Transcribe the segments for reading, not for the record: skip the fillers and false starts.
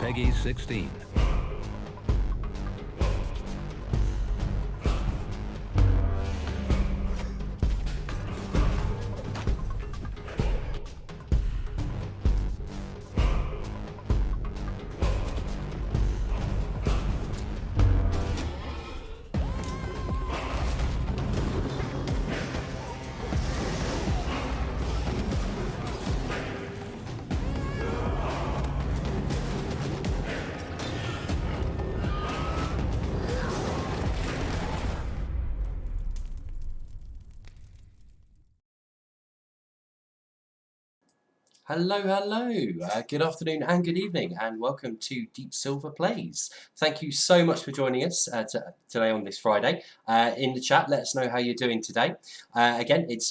Peggy 16. Hello, hello. Good afternoon and good evening, and welcome to Deep Silver Plays. Thank you so much for joining us today on this Friday. In the chat, let us know how you're doing today. Again, it's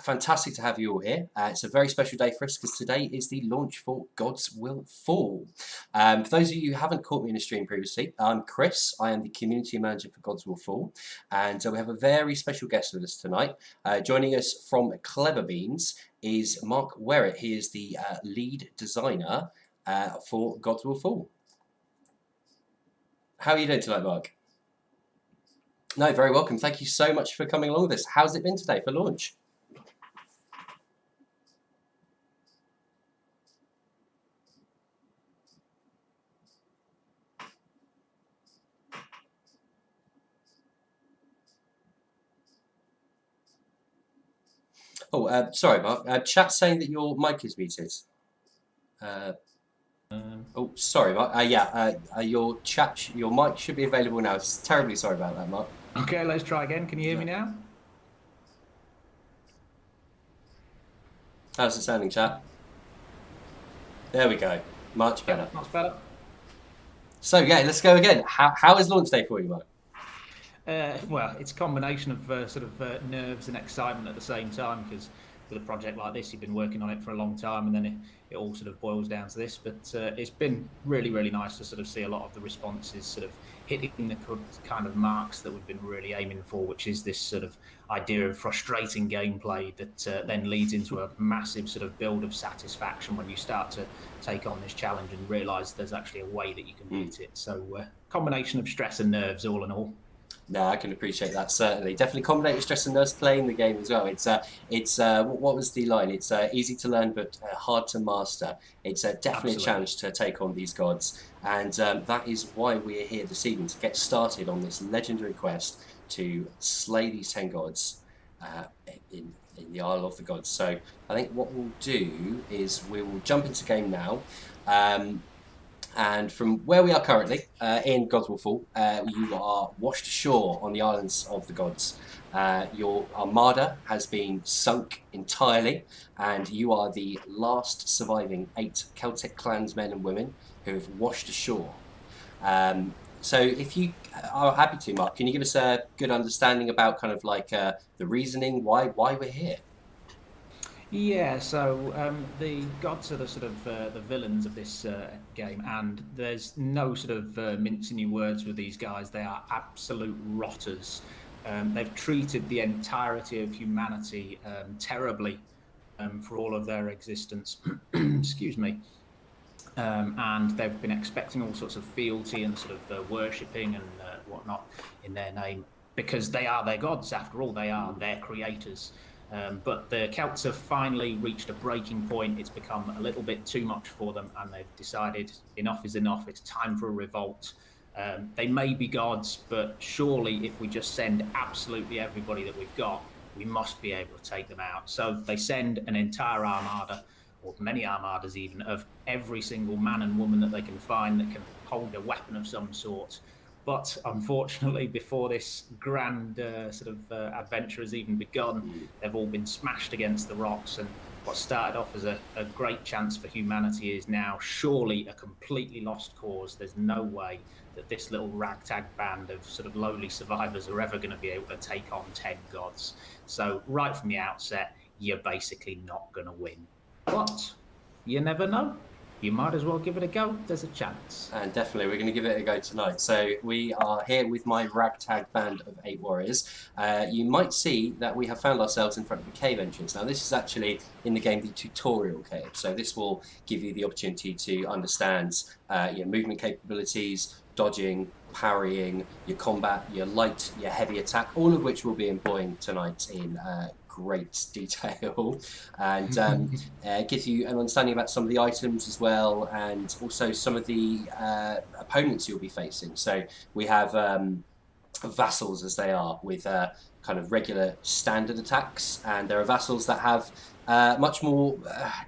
fantastic to have you all here. It's a very special day for us because today is the launch for Gods Will Fall. For those of you who haven't caught me in a stream previously, I'm Chris. I am the community manager for Gods Will Fall, and we have a very special guest with us tonight. Joining us from Clever Beans is Mark Wherrett. He is the lead designer for Gods Will Fall. How are you doing tonight, Mark? No, very welcome. Thank you so much for coming along with us. How's it been today for launch? Oh, sorry, Mark. Chat's saying that your mic is muted. Oh, sorry, Mark. Your mic should be available now. Terribly sorry about that, Mark. Okay, let's try again. Can you hear me now? How's it sounding, chat? There we go. Much better. Much better. So yeah, let's go again. How is launch day for you, Mark? Well, it's a combination of nerves and excitement at the same time, because with a project like this, you've been working on it for a long time, and then it all sort of boils down to this. But it's been really, really nice to sort of see a lot of the responses sort of hitting the kind of marks that we've been really aiming for, which is this sort of idea of frustrating gameplay that then leads into a massive sort of build of satisfaction when you start to take on this challenge and realise there's actually a way that you can beat it. So combination of stress and nerves all in all. No, I can appreciate that, certainly. Definitely combination stress and nerves playing the game as well. It's what was the line? It's easy to learn but hard to master. It's definitely Absolutely. a challenge to take on these gods, and that is why we're here this evening, to get started on this legendary quest to slay these 10 gods in the Isle of the Gods. So I think what we'll do is we will jump into game now. And from where we are currently, in Gods Will Fall, you are washed ashore on the islands of the gods. Your armada has been sunk entirely, and you are the last surviving 8 Celtic clansmen and women who have washed ashore. So if you are happy to, Mark, can you give us a good understanding about kind of like the reasoning why we're here? Yeah, so the gods are the sort of the villains of this game, and there's no sort of mincing your words with these guys. They are absolute rotters. They've treated the entirety of humanity terribly for all of their existence. Excuse me. And they've been expecting all sorts of fealty and sort of worshipping and whatnot in their name, because they are their gods. After all, they are their creators. But the Celts have finally reached a breaking point. It's become a little bit too much for them, and they've decided enough is enough. It's time for a revolt. They may be gods, but surely if we just send absolutely everybody that we've got, we must be able to take them out. So they send an entire armada, or many armadas even, of every single man and woman that they can find that can hold a weapon of some sort. But unfortunately, before this grand adventure has even begun, they've all been smashed against the rocks, and what started off as a great chance for humanity is now surely a completely lost cause. There's no way that this little ragtag band of sort of lowly survivors are ever going to be able to take on 10 gods. So right from the outset, you're basically not going to win. But you never know. you might as well give it a go. There's a chance. And definitely, we're going to give it a go tonight. So we are here with my ragtag band of 8 warriors. You might see that we have found ourselves in front of a cave entrance. Now, this is actually in the game the tutorial cave. So this will give you the opportunity to understand your movement capabilities, dodging, parrying, your combat, your light, your heavy attack, all of which we'll be employing tonight in great detail, and gives you an understanding about some of the items as well, and also some of the opponents you'll be facing. So we have vassals, as they are, with kind of regular standard attacks, and there are vassals that have much more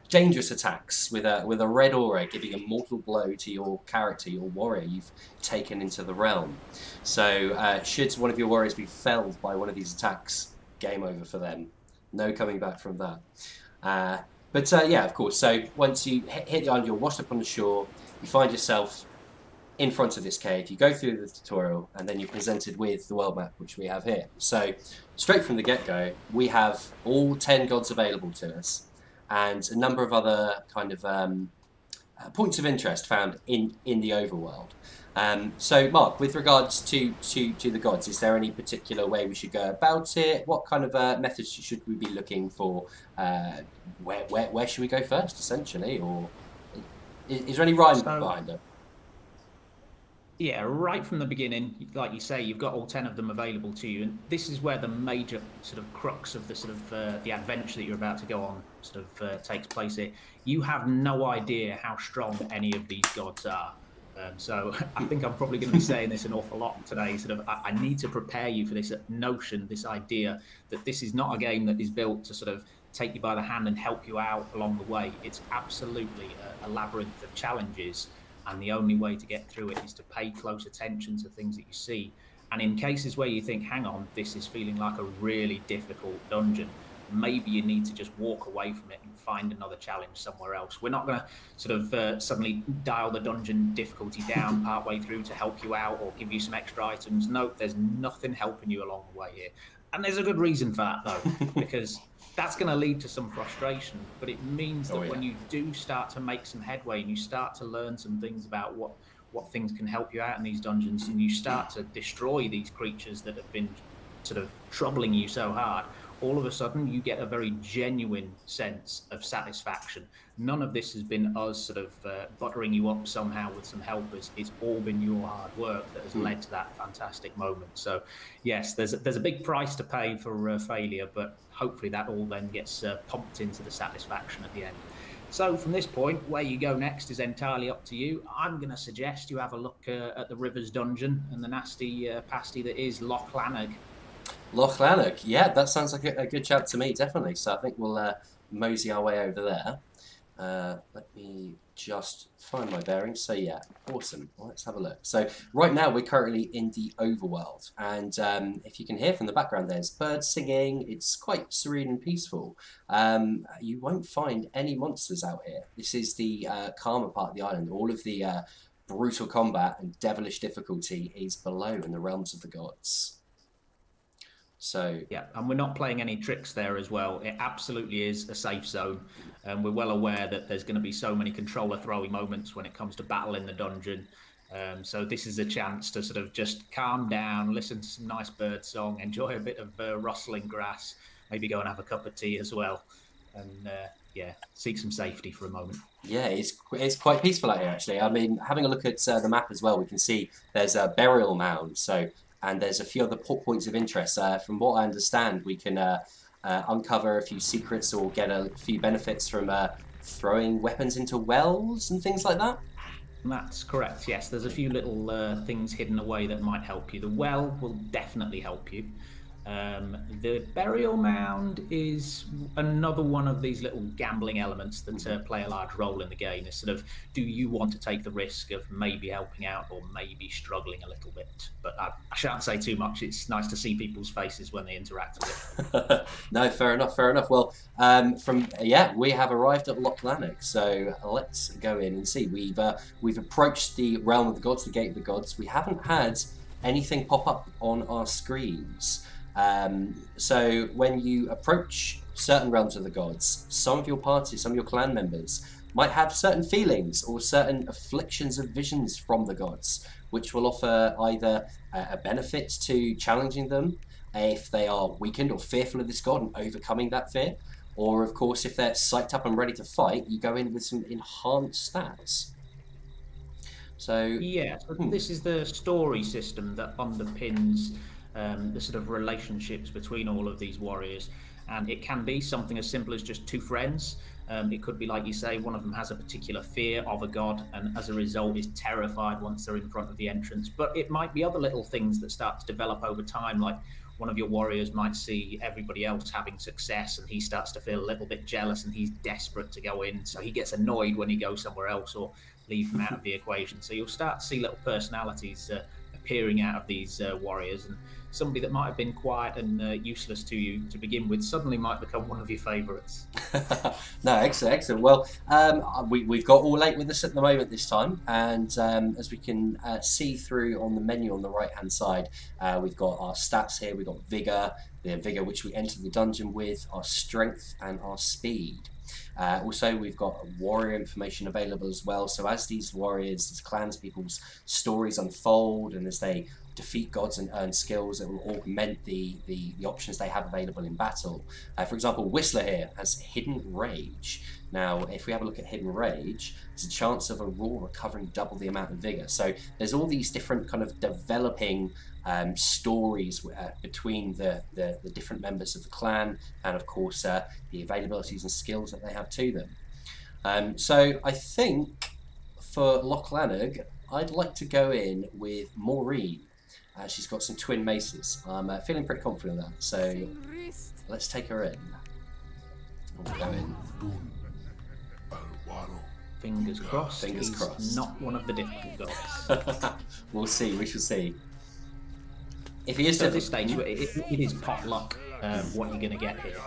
dangerous attacks with a red aura, giving a mortal blow to your character, your warrior you've taken into the realm. So should one of your warriors be felled by one of these attacks, game over for them. No coming back from that. But yeah, of course, so once you hit the island, you're washed up on the shore, you find yourself in front of this cave, you go through the tutorial, and then you're presented with the world map, which we have here. So straight from the get-go, we have all 10 gods available to us, and a number of other kind of points of interest found in the overworld. So, Mark, with regards to the gods, is there any particular way we should go about it? What kind of methods should we be looking for? Where should we go first, essentially? Or is there any rhyme behind it? Yeah, right from the beginning, like you say, you've got all 10 of them available to you, and this is where the major sort of crux of the sort of the adventure that you're about to go on sort of takes place here. You have no idea how strong any of these gods are. So I think I'm probably going to be saying this an awful lot today. Sort of, I need to prepare you for this notion, this idea that this is not a game that is built to sort of take you by the hand and help you out along the way. It's absolutely a labyrinth of challenges, and the only way to get through it is to pay close attention to things that you see. And in cases where you think, hang on, this is feeling like a really difficult dungeon, maybe you need to just walk away from it and find another challenge somewhere else. We're not going to sort of suddenly dial the dungeon difficulty down partway through to help you out or give you some extra items. No, there's nothing helping you along the way here. And there's a good reason for that, though, because that's going to lead to some frustration. But it means that when you do start to make some headway and you start to learn some things about what things can help you out in these dungeons, and you start to destroy these creatures that have been sort of troubling you so hard, all of a sudden you get a very genuine sense of satisfaction. None of this has been us sort of buttering you up somehow with some helpers. It's all been your hard work that has led to that fantastic moment. So yes, there's a big price to pay for failure, but hopefully that all then gets pumped into the satisfaction at the end. So from this point, where you go next is entirely up to you. I'm going to suggest you have a look at the Rivers Dungeon and the nasty pasty that is Loch Lanark. Loch Lanark, yeah, that sounds like a good chat to me, definitely. So I think we'll mosey our way over there. Let me just find my bearings. So yeah, awesome. Well, let's have a look. So right now we're currently in the Overworld, and if you can hear from the background, there's birds singing. It's quite serene and peaceful. You won't find any monsters out here. This is the calmer part of the island. All of the brutal combat and devilish difficulty is below in the realms of the gods. So yeah, and we're not playing any tricks there as well. It absolutely is a safe zone, and we're well aware that there's going to be so many controller throwy moments when it comes to battle in the dungeon. So this is a chance to sort of just calm down, listen to some nice bird song, enjoy a bit of rustling grass, maybe go and have a cup of tea as well, and yeah, seek some safety for a moment. Yeah, it's quite peaceful out here, actually. I mean, having a look at the map as well, we can see there's a burial mound. And there's a few other points of interest. From what I understand, we can uncover a few secrets or get a few benefits from throwing weapons into wells and things like that. That's correct, yes. There's a few little things hidden away that might help you. The well will definitely help you. The burial mound is another one of these little gambling elements that play a large role in the game. Is sort of, do you want to take the risk of maybe helping out or maybe struggling a little bit? But I shan't say too much. It's nice to see people's faces when they interact with it. No, fair enough. Well, we have arrived at Loch Lanark, so let's go in and see. We've approached the realm of the gods, the gate of the gods. We haven't had anything pop up on our screens. So when you approach certain realms of the gods, some of your party, some of your clan members might have certain feelings or certain afflictions of visions from the gods, which will offer either a benefit to challenging them if they are weakened or fearful of this god and overcoming that fear. Or, of course, if they're psyched up and ready to fight, you go in with some enhanced stats. So, Yeah, so this is the story system that underpins the sort of relationships between all of these warriors. And it can be something as simple as just two friends. It could be, like you say, one of them has a particular fear of a god and as a result is terrified once they're in front of the entrance. But it might be other little things that start to develop over time, like one of your warriors might see everybody else having success and he starts to feel a little bit jealous and he's desperate to go in. So he gets annoyed when he goes somewhere else or leave him out of the equation. So you'll start to see little personalities appearing out of these warriors, and somebody that might have been quiet and useless to you to begin with suddenly might become one of your favourites. No, excellent. Well, we've got all 8 with us at the moment this time, and as we can see through on the menu on the right-hand side, we've got our stats here. We've got Vigour, the Vigour which we entered the dungeon with, our Strength and our Speed. Also, we've got warrior information available as well. So as these warriors, these clans people's stories unfold and as they defeat gods and earn skills, it will augment the options they have available in battle. For example, Whistler here has Hidden Rage. Now, if we have a look at Hidden Rage, there's a chance of a roar recovering double the amount of vigor. So there's all these different kind of developing stories between the different members of the clan, and of course the availabilities and skills that they have to them. So I think for Lochlannig, I'd like to go in with Maureen. She's got some twin maces. I'm feeling pretty confident of that, so let's take her in. We'll go in. Fingers crossed. Fingers crossed. Not one of the difficult gods. We'll see. We shall see. If he is so at this stage, it is pot luck what you're going to get here.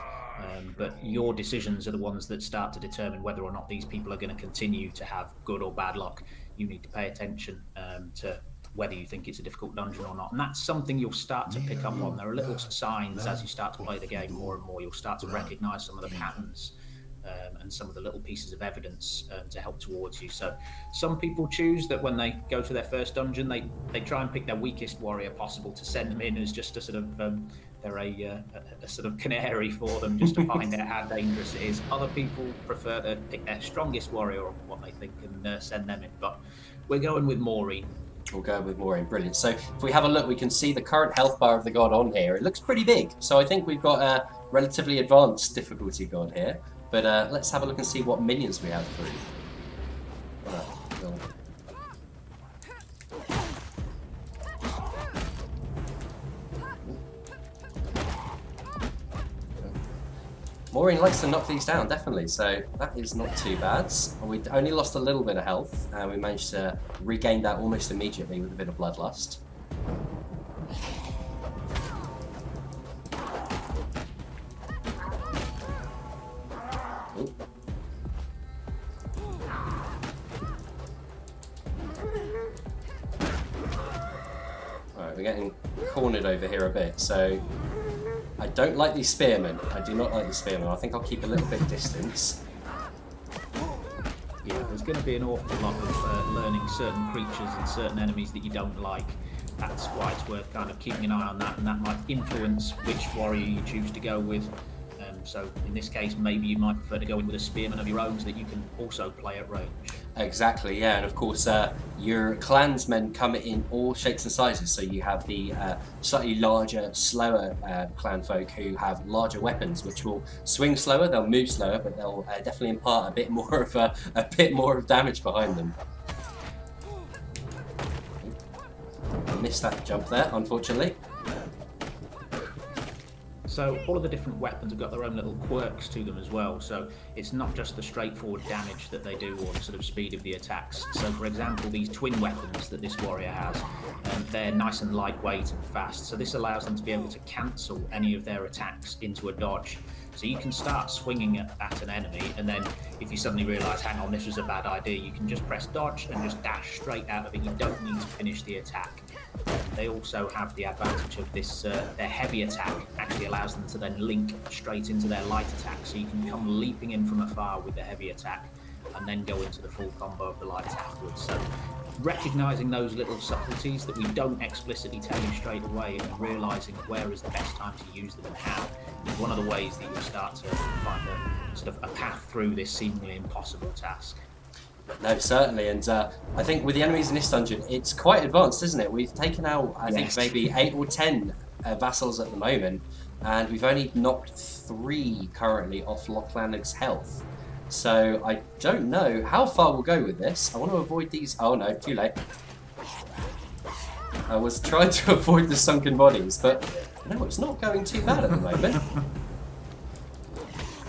But your decisions are the ones that start to determine whether or not these people are going to continue to have good or bad luck. You need to pay attention to whether you think it's a difficult dungeon or not. And that's something you'll start to pick up on. There are little signs as you start to play the game more and more. You'll start to recognise some of the patterns and some of the little pieces of evidence to help towards you. So some people choose that when they go to their first dungeon, they try and pick their weakest warrior possible to send them in as just a sort of they're a sort of canary for them, just to find out how dangerous it is. Other people prefer to pick their strongest warrior or what they think and send them in. But we're going with Maureen. We'll go with Maureen. Brilliant. So if we have a look, we can see the current health bar of the god on here. It looks pretty big. So I think we've got a relatively advanced difficulty god here. But let's have a look and see what minions we have through. Maureen likes to knock these down, definitely, so that is not too bad. We only lost a little bit of health, and we managed to regain that almost immediately with a bit of bloodlust. Ooh. Alright, we're getting cornered over here a bit, so I don't like these spearmen. I do not like the spearmen. I think I'll keep a little bit of distance. Yeah, there's going to be an awful lot of learning certain creatures and certain enemies that you don't like. That's why it's worth kind of keeping an eye on that, and that might influence which warrior you choose to go with. So in this case, maybe you might prefer to go in with a spearman of your own so that you can also play at range. Exactly, yeah, and of course your clansmen come in all shapes and sizes, so you have the slightly larger, slower clan folk who have larger weapons which will swing slower, they'll move slower, but they'll definitely impart a bit more of damage behind them. I missed that jump there, unfortunately. So all of the different weapons have got their own little quirks to them as well. So it's not just the straightforward damage that they do or the sort of speed of the attacks. So for example, these twin weapons that this warrior has, they're nice and lightweight and fast. So this allows them to be able to cancel any of their attacks into a dodge. So you can start swinging at an enemy, and then if you suddenly realise, hang on, this was a bad idea, you can just press dodge and just dash straight out of it. You don't need to finish the attack. They also have the advantage of this, their heavy attack actually allows them to then link straight into their light attack, so you can come leaping in from afar with the heavy attack. and then go into the full combo of the lights afterwards. So recognizing those little subtleties that we don't explicitly tell you straight away, and realizing where is the best time to use them and how is one of the ways that you start to find a sort of a path through this seemingly impossible task. No, certainly, and I think with the enemies in this dungeon, it's quite advanced, isn't it? We've taken out, I think, maybe 8 or 10 vassals at the moment, and we've only knocked 3 currently off Lochlanag's health. So I don't know how far we'll go with this. I want to avoid these. Oh no, too late. I was trying to avoid the sunken bodies, but no, it's not going too bad at the moment.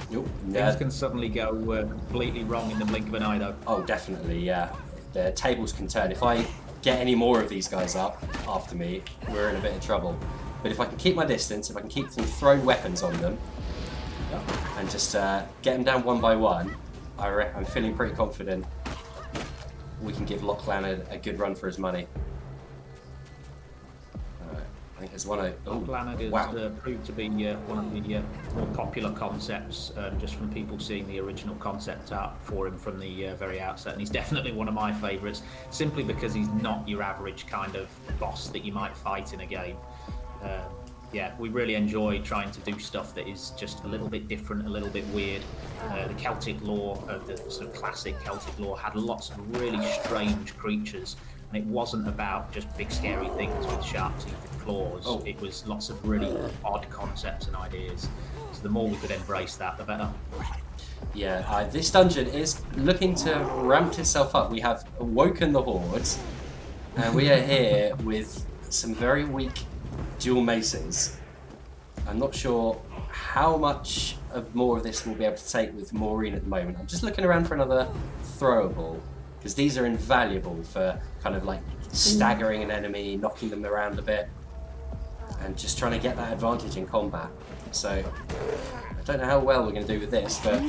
Nope, Things can suddenly go completely wrong in the blink of an eye, though. Oh, definitely, yeah. The tables can turn. If I get any more of these guys up after me, we're in a bit of trouble. But if I can keep my distance, if I can keep them throwing weapons on them, and just get them down one by one, I'm feeling pretty confident we can give Lochlanag a good run for his money. I think there's one. Lochlanag has proved to be one of the more popular concepts, just from people seeing the original concept art for him from the very outset, and he's definitely one of my favourites, simply because he's not your average kind of boss that you might fight in a game. Yeah, we really enjoy trying to do stuff that is just a little bit different, a little bit weird. The Celtic lore, the sort of classic Celtic lore, had lots of really strange creatures, and it wasn't about just big scary things with sharp teeth and claws. It was lots of really odd concepts and ideas. So the more we could embrace that, the better. Yeah, this dungeon is looking to ramp itself up. We have awoken the hordes, and we are here with some very weak dual maces. I'm not sure how much of more of this we'll be able to take with Maureen at the moment. I'm just looking around for another throwable, because these are invaluable for kind of like staggering an enemy, knocking them around a bit, and just trying to get that advantage in combat. So I don't know how well we're going to do with this, but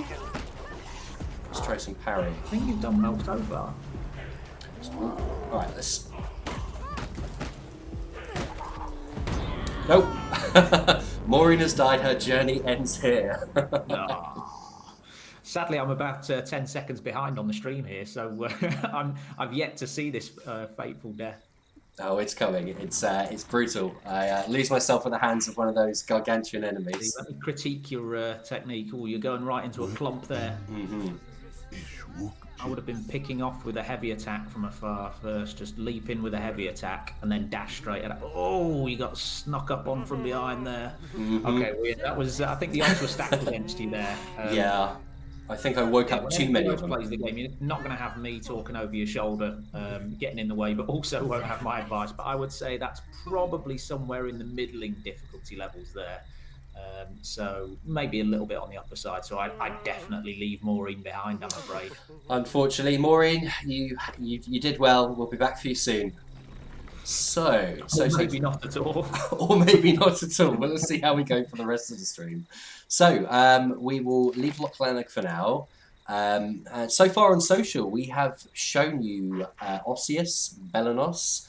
let's try some parry. I think you've done well so far. Alright, let's... Nope. Maureen has died. Her journey ends here. Sadly, I'm about 10 seconds behind on the stream here, so I've yet to see this fateful death. Oh, it's coming. It's brutal. I lose myself at the hands of one of those gargantuan enemies. Let me critique your technique. Oh, you're going right into a clump there. Mm-hmm. I would have been picking off with a heavy attack from afar first, just leap in with a heavy attack and then dash straight at it. Oh, you got snuck up on from behind there. Mm-hmm. Okay, well, that was. I think the odds were stacked against you there. Yeah, I think I woke up too many of them. Plays the game, you're not going to have me talking over your shoulder, getting in the way, but also won't have my advice. But I would say that's probably somewhere in the middling difficulty levels there. So maybe a little bit on the upper side. So I definitely leave Maureen behind, I'm afraid. Unfortunately, Maureen, you did well. We'll be back for you soon. So Maybe not at all. Or maybe not at all. But let's see how we go for the rest of the stream. So we will leave Lochlanag for now. So far on social, we have shown you Ossius, Bellanos,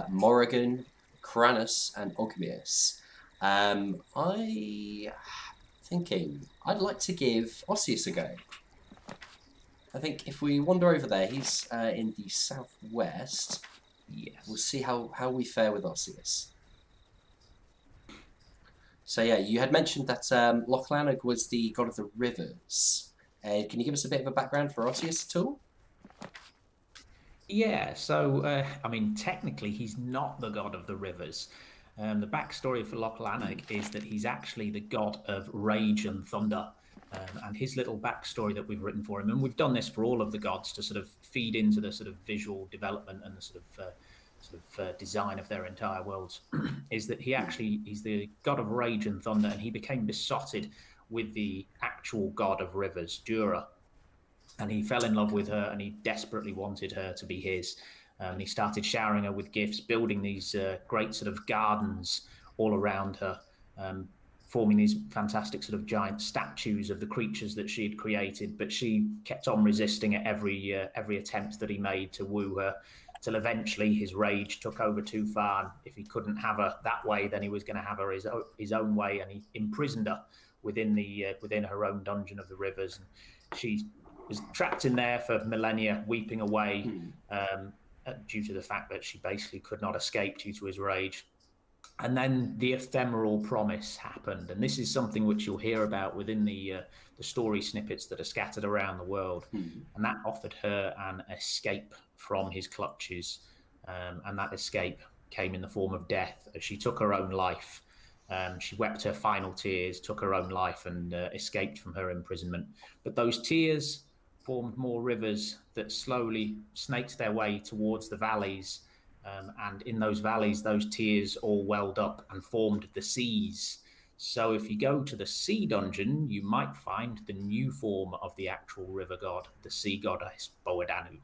Morrigan, Cranus, and Ogmius. I'm thinking I'd like to give Ossius a go. I think if we wander over there, he's in the southwest. Yes. We'll see how we fare with Ossius. So yeah, you had mentioned that Lochlanag was the god of the rivers. Can you give us a bit of a background for Ossius at all? Yeah, so I mean, technically he's not the god of the rivers. The backstory for Lochlanag is that he's actually the god of rage and thunder. And his little backstory that we've written for him, and we've done this for all of the gods to sort of feed into the sort of visual development and the sort of design of their entire worlds, is that he's the god of rage and thunder, and he became besotted with the actual god of rivers, Dura. And he fell in love with her, and he desperately wanted her to be his. And he started showering her with gifts, building these great sort of gardens all around her, forming these fantastic sort of giant statues of the creatures that she had created. But she kept on resisting at every attempt that he made to woo her, till eventually his rage took over too far. And if he couldn't have her that way, then he was going to have her his own way, and he imprisoned her within her own dungeon of the rivers. And she was trapped in there for millennia, weeping away Hmm. due to the fact that she basically could not escape due to his rage. And then the ephemeral promise happened, and this is something which you'll hear about within the story snippets that are scattered around the world. Hmm. And that offered her an escape from his clutches, and that escape came in the form of death as she took her own life. She wept her final tears, took her own life, and escaped from her imprisonment. But those tears formed more rivers that slowly snaked their way towards the valleys, and in those valleys, those tears all welled up and formed the seas. So if you go to the sea dungeon, you might find the new form of the actual river god, the sea goddess Boadanu.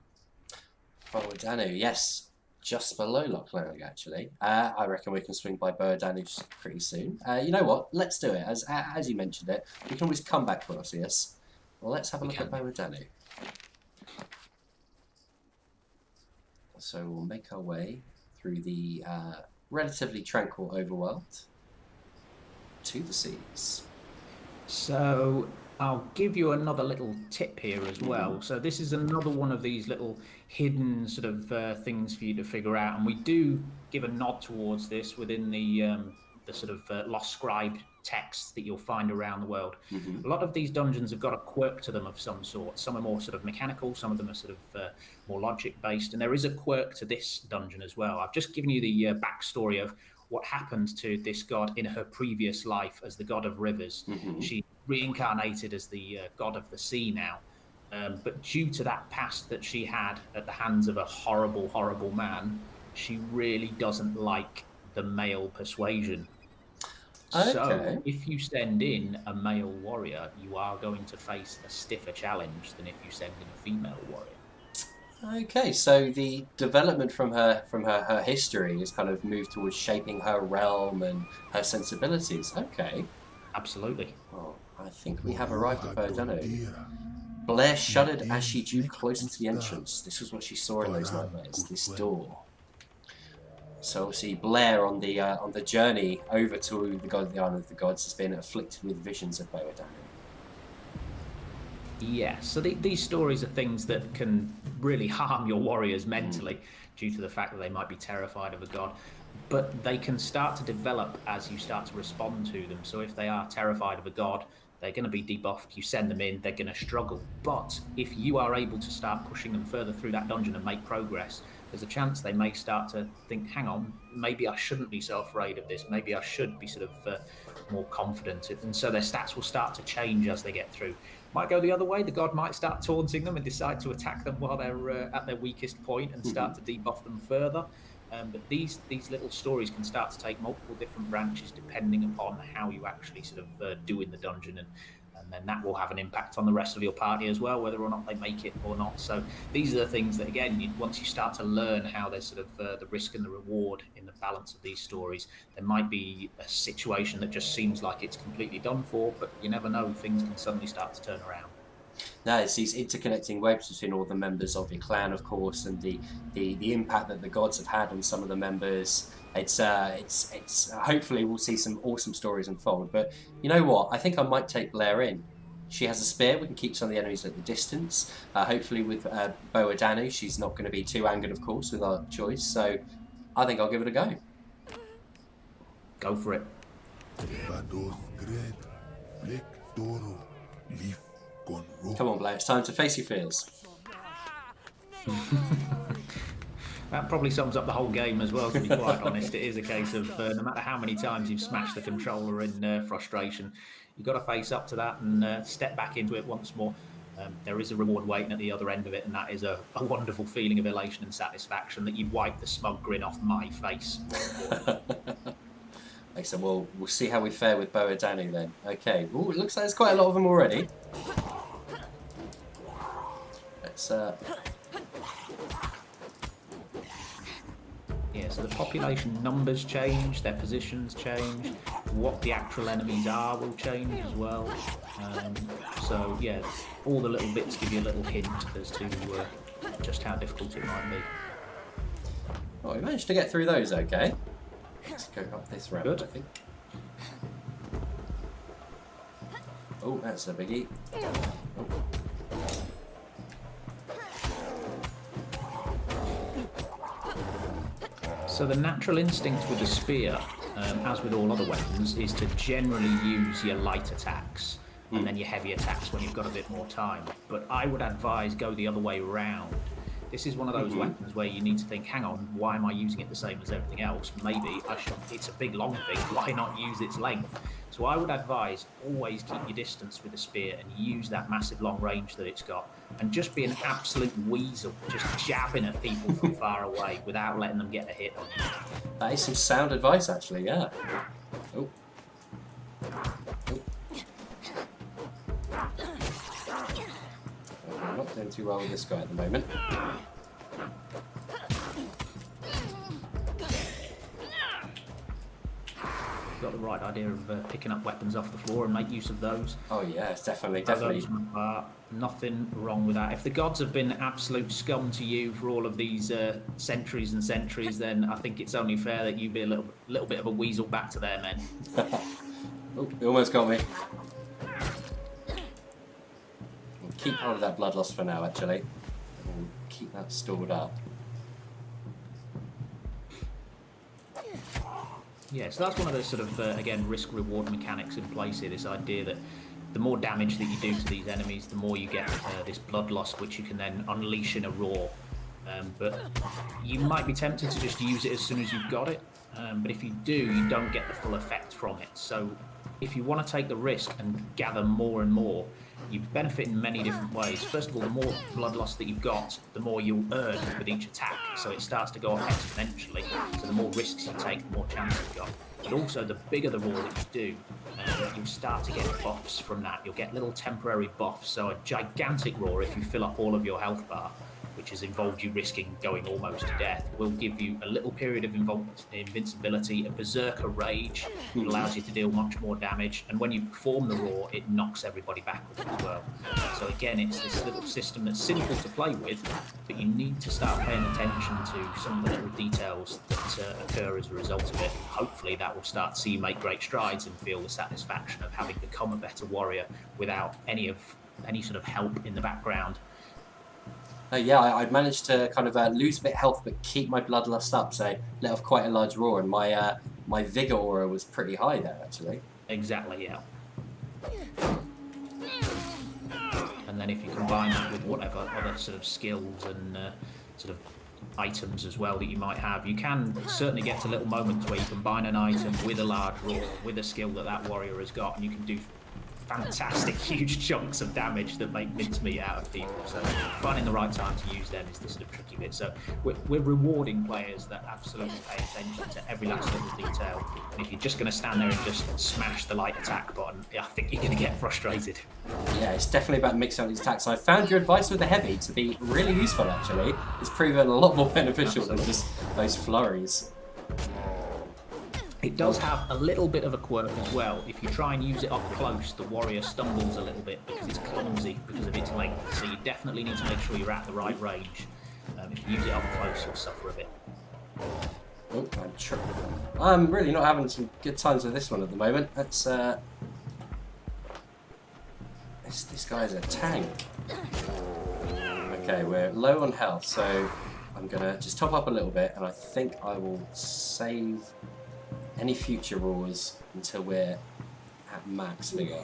Boadanu, yes. Just below Loch Lomond, actually. I reckon we can swing by Boadanu pretty soon. You know what? Let's do it. As you mentioned it, we can always come back for Ossius. Well, let's have a look at Boadanu. So we'll make our way through the relatively tranquil overworld to the seas. So I'll give you another little tip here as well. So this is another one of these little hidden sort of things for you to figure out, and we do give a nod towards this within the sort of lost scribe texts that you'll find around the world. A lot of these dungeons have got a quirk to them of some sort. Some are more sort of mechanical, some of them are sort of more logic based, and there is a quirk to this dungeon as well. I've just given you the backstory of what happened to this god in her previous life as the god of rivers. She reincarnated as the god of the sea now. But due to that past that she had at the hands of a horrible, horrible man, she really doesn't like the male persuasion. Okay. So if you send in a male warrior, you are going to face a stiffer challenge than if you send in a female warrior. Okay, so the development from her history has kind of moved towards shaping her realm and her sensibilities. Okay. Absolutely. Well, I think we have arrived at Boadanu. Blair shuddered as she drew closer to the entrance. This was what she saw in those nightmares. This door. So obviously Blair on the journey over to the god of the Island of the Gods has been afflicted with visions of Boadanu. Yeah, so these stories are things that can really harm your warriors mentally due to the fact that they might be terrified of a god, but they can start to develop as you start to respond to them. So if they are terrified of a god, they're going to be debuffed. You send them in, they're going to struggle. But if you are able to start pushing them further through that dungeon and make progress, there's a chance they may start to think, hang on, maybe I shouldn't be so afraid of this. Maybe I should be sort of more confident. And so their stats will start to change as they get through. Might go the other way. The god might start taunting them and decide to attack them while they're at their weakest point and start to debuff them further. But these little stories can start to take multiple different branches depending upon how you actually sort of do in the dungeon, and then that will have an impact on the rest of your party as well, whether or not they make it or not. So these are the things that, again, once you start to learn how there's sort of the risk and the reward in the balance of these stories, there might be a situation that just seems like it's completely done for, but you never know, things can suddenly start to turn around. No, it's these interconnecting webs between all the members of your clan, of course, and the impact that the gods have had on some of the members. It's hopefully we'll see some awesome stories unfold. But you know what? I think I might take Blair in. She has a spear. We can keep some of the enemies at the distance. Hopefully with Boadanu, she's not going to be too angered, of course, with our choice. So I think I'll give it a go. Go for it. Come on, Blair. It's time to face your fears. That probably sums up the whole game as well, to be quite honest. It is a case of no matter how many times you've smashed the controller in frustration, you've got to face up to that and step back into it once more. There is a reward waiting at the other end of it, and that is a wonderful feeling of elation and satisfaction that you've wiped the smug grin off my face. Excellent. Well, we'll see how we fare with Boadanu then. Okay. Ooh, it looks like there's quite a lot of them already. Let's Yeah, so the population numbers change, their positions change, what the actual enemies are will change as well. So yeah, all the little bits give you a little hint as to just how difficult it might be. Oh, we managed to get through those okay. Let's go up this ramp, Good. I think. Oh, that's a biggie. Oh. So the natural instinct with the spear, as with all other weapons, is to generally use your light attacks and then your heavy attacks when you've got a bit more time. But I would advise go the other way round. This is one of those weapons where you need to think, hang on, why am I using it the same as everything else? Maybe I should, it's a big long thing, why not use its length? So I would advise always keep your distance with the spear and use that massive long range that it's got. And just be an absolute weasel, just jabbing at people from far away without letting them get a hit on you. That is some sound advice, actually, yeah. Oh. I'm not doing too well with this guy at the moment. Got the right idea of picking up weapons off the floor and make use of those. Oh yes, definitely. Nothing wrong with that. If the gods have been absolute scum to you for all of these centuries and centuries, then I think it's only fair that you be a little bit of a weasel back to their men. Oh, he almost got me. We'll keep hold of that bloodlust for now, actually. And keep that stored up. Yeah, so that's one of those sort of, again, risk-reward mechanics in place here, this idea that the more damage that you do to these enemies, the more you get this bloodlust, which you can then unleash in a roar. But you might be tempted to just use it as soon as you've got it, but if you do, you don't get the full effect from it. So if you want to take the risk and gather more and more, you benefit in many different ways. First of all, the more bloodlust that you've got, the more you'll earn with each attack. So it starts to go up exponentially. So the more risks you take, the more chance you've got. But also, the bigger the roar that you do, you'll start to get buffs from that. You'll get little temporary buffs. So a gigantic roar, if you fill up all of your health bar, which has involved you risking going almost to death, will give you a little period of invincibility, a berserker rage, that allows you to deal much more damage, and when you perform the roar, it knocks everybody backwards as well. So again, it's this little system that's simple to play with, but you need to start paying attention to some of the little details that occur as a result of it. Hopefully that will start to see you make great strides and feel the satisfaction of having become a better warrior without any sort of help in the background. Yeah, I'd managed to kind of lose a bit of health but keep my bloodlust up, so let off quite a large roar, and my vigour aura was pretty high there, actually. Exactly, yeah. And then if you combine that with whatever other sort of skills and sort of items as well that you might have, you can certainly get to little moments where you combine an item with a large roar, with a skill that warrior has got, and you can do fantastic huge chunks of damage that make mincemeat out of people. So finding the right time to use them is the sort of tricky bit. So we're rewarding players that absolutely pay attention to every last little detail. And if you're just going to stand there and just smash the light attack button, I think you're going to get frustrated. Yeah, it's definitely about mixing up these attacks. I found your advice with the heavy to be really useful, actually. It's proven a lot more beneficial than just those flurries. It does have a little bit of a quirk as well. If you try and use it up close, the warrior stumbles a little bit because it's clumsy because of its length. So you definitely need to make sure you're at the right range. If you use it up close, you'll suffer a bit. Oh, I'm really not having some good times with this one at the moment. That's this guy's a tank. Okay, we're low on health, so I'm gonna just top up a little bit, and I think I will save any future roars until we're at max vigor.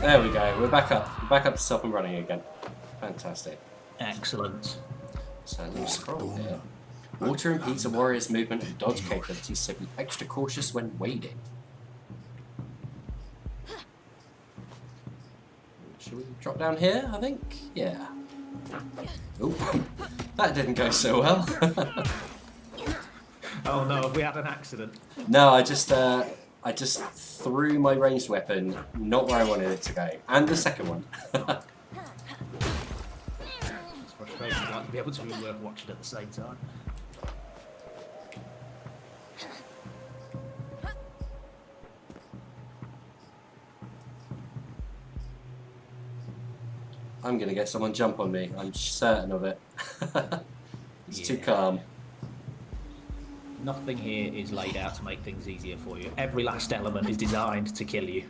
There we go, we're back up. We're back up to stop and running again. Fantastic. Excellent. So a little scroll here. Water impedes a warrior's movement and dodge capabilities, so be extra cautious when wading. Should we drop down here, I think? Yeah. Oh, that didn't go so well. Oh no, have we had an accident? No, I just threw my ranged weapon not where I wanted it to go, and the second one. It's frustrating. I'd like to be able to watch it at the same time. I'm going to get someone jump on me. I'm certain of it. It's too Yeah. calm. Nothing here is laid out to make things easier for you. Every last element is designed to kill you.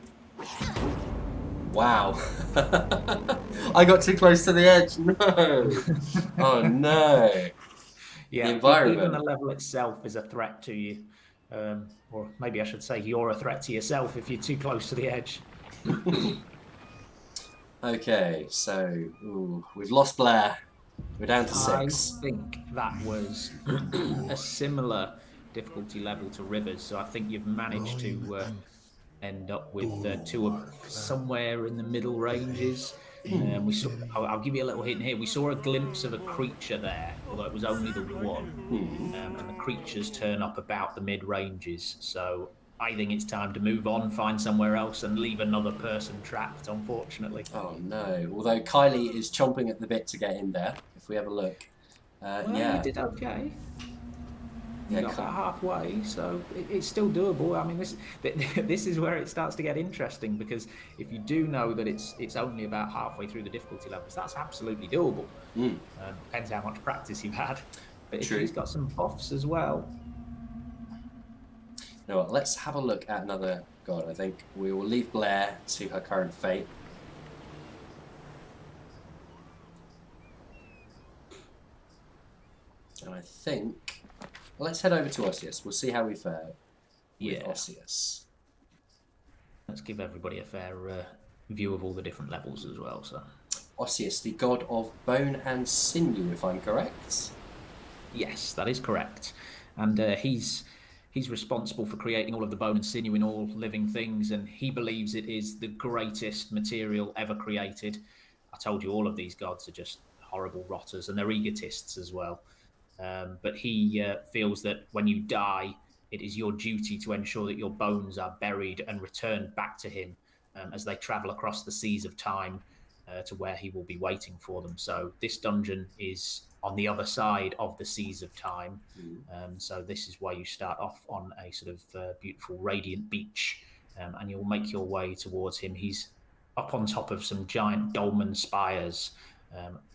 Wow. I got too close to the edge. No. Oh no. The Yeah, even the environment. level itself is a threat to you. Or maybe I should say you're a threat to yourself if you're too close to the edge. Okay, so we've lost Blair. We're down to I 6. think that was a similar difficulty level to Rivers, so I think you've managed to end up with two somewhere in the middle ranges. We saw, I'll give you a little hint here. We saw a glimpse of a creature there, although it was only the one. And the creatures turn up about the mid ranges. So I think it's time to move on, find somewhere else, and leave another person trapped, unfortunately. Oh no. Although Kylie is chomping at the bit to get in there, if we have a look. Well, Yeah. you did okay. You Yeah, got about halfway, so it's still doable. I mean, this is where it starts to get interesting, because if you do know that it's only about halfway through the difficulty levels, that's absolutely doable. Depends how much practice you've had. But if True. he's got some buffs as well. You know what, let's have a look at another god. I think we will leave Blair to her current fate. And I think, well, let's head over to Ossius. We'll see how we fare with Ossius. Let's give everybody a fair view of all the different levels as well. So, Ossius, the god of bone and sinew, if I'm correct. Yes, that is correct. And he's responsible for creating all of the bone and sinew in all living things, and he believes it is the greatest material ever created. I told you all of these gods are just horrible rotters, and they're egotists as well. But he feels that when you die, it is your duty to ensure that your bones are buried and returned back to him as they travel across the seas of time to where he will be waiting for them. So this dungeon is on the other side of the seas of time. So this is why you start off on a sort of beautiful, radiant beach, and you'll make your way towards him. He's up on top of some giant dolmen spires,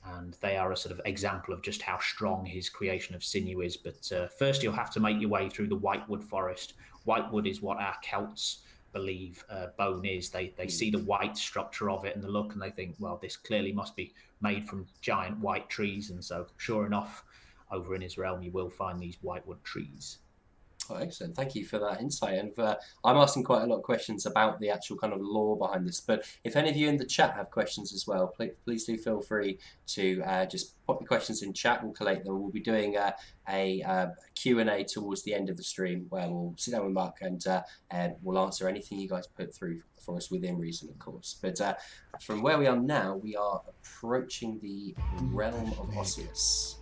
and they are a sort of example of just how strong his creation of sinew is. But first you'll have to make your way through the whitewood forest. Whitewood is what our Celts believe bone is. They see the white structure of it and the look, and they think, well, this clearly must be made from giant white trees. And so sure enough, over in his realm you will find these whitewood trees. Oh, excellent. Thank you for that insight. And I'm asking quite a lot of questions about the actual kind of lore behind this. But if any of you in the chat have questions as well, please do feel free to just pop your questions in chat. We'll collate them. We'll be doing a Q&A towards the end of the stream where we'll sit down with Mark and we'll answer anything you guys put through for us within reason, of course. But from where we are now, we are approaching the realm of Ossius.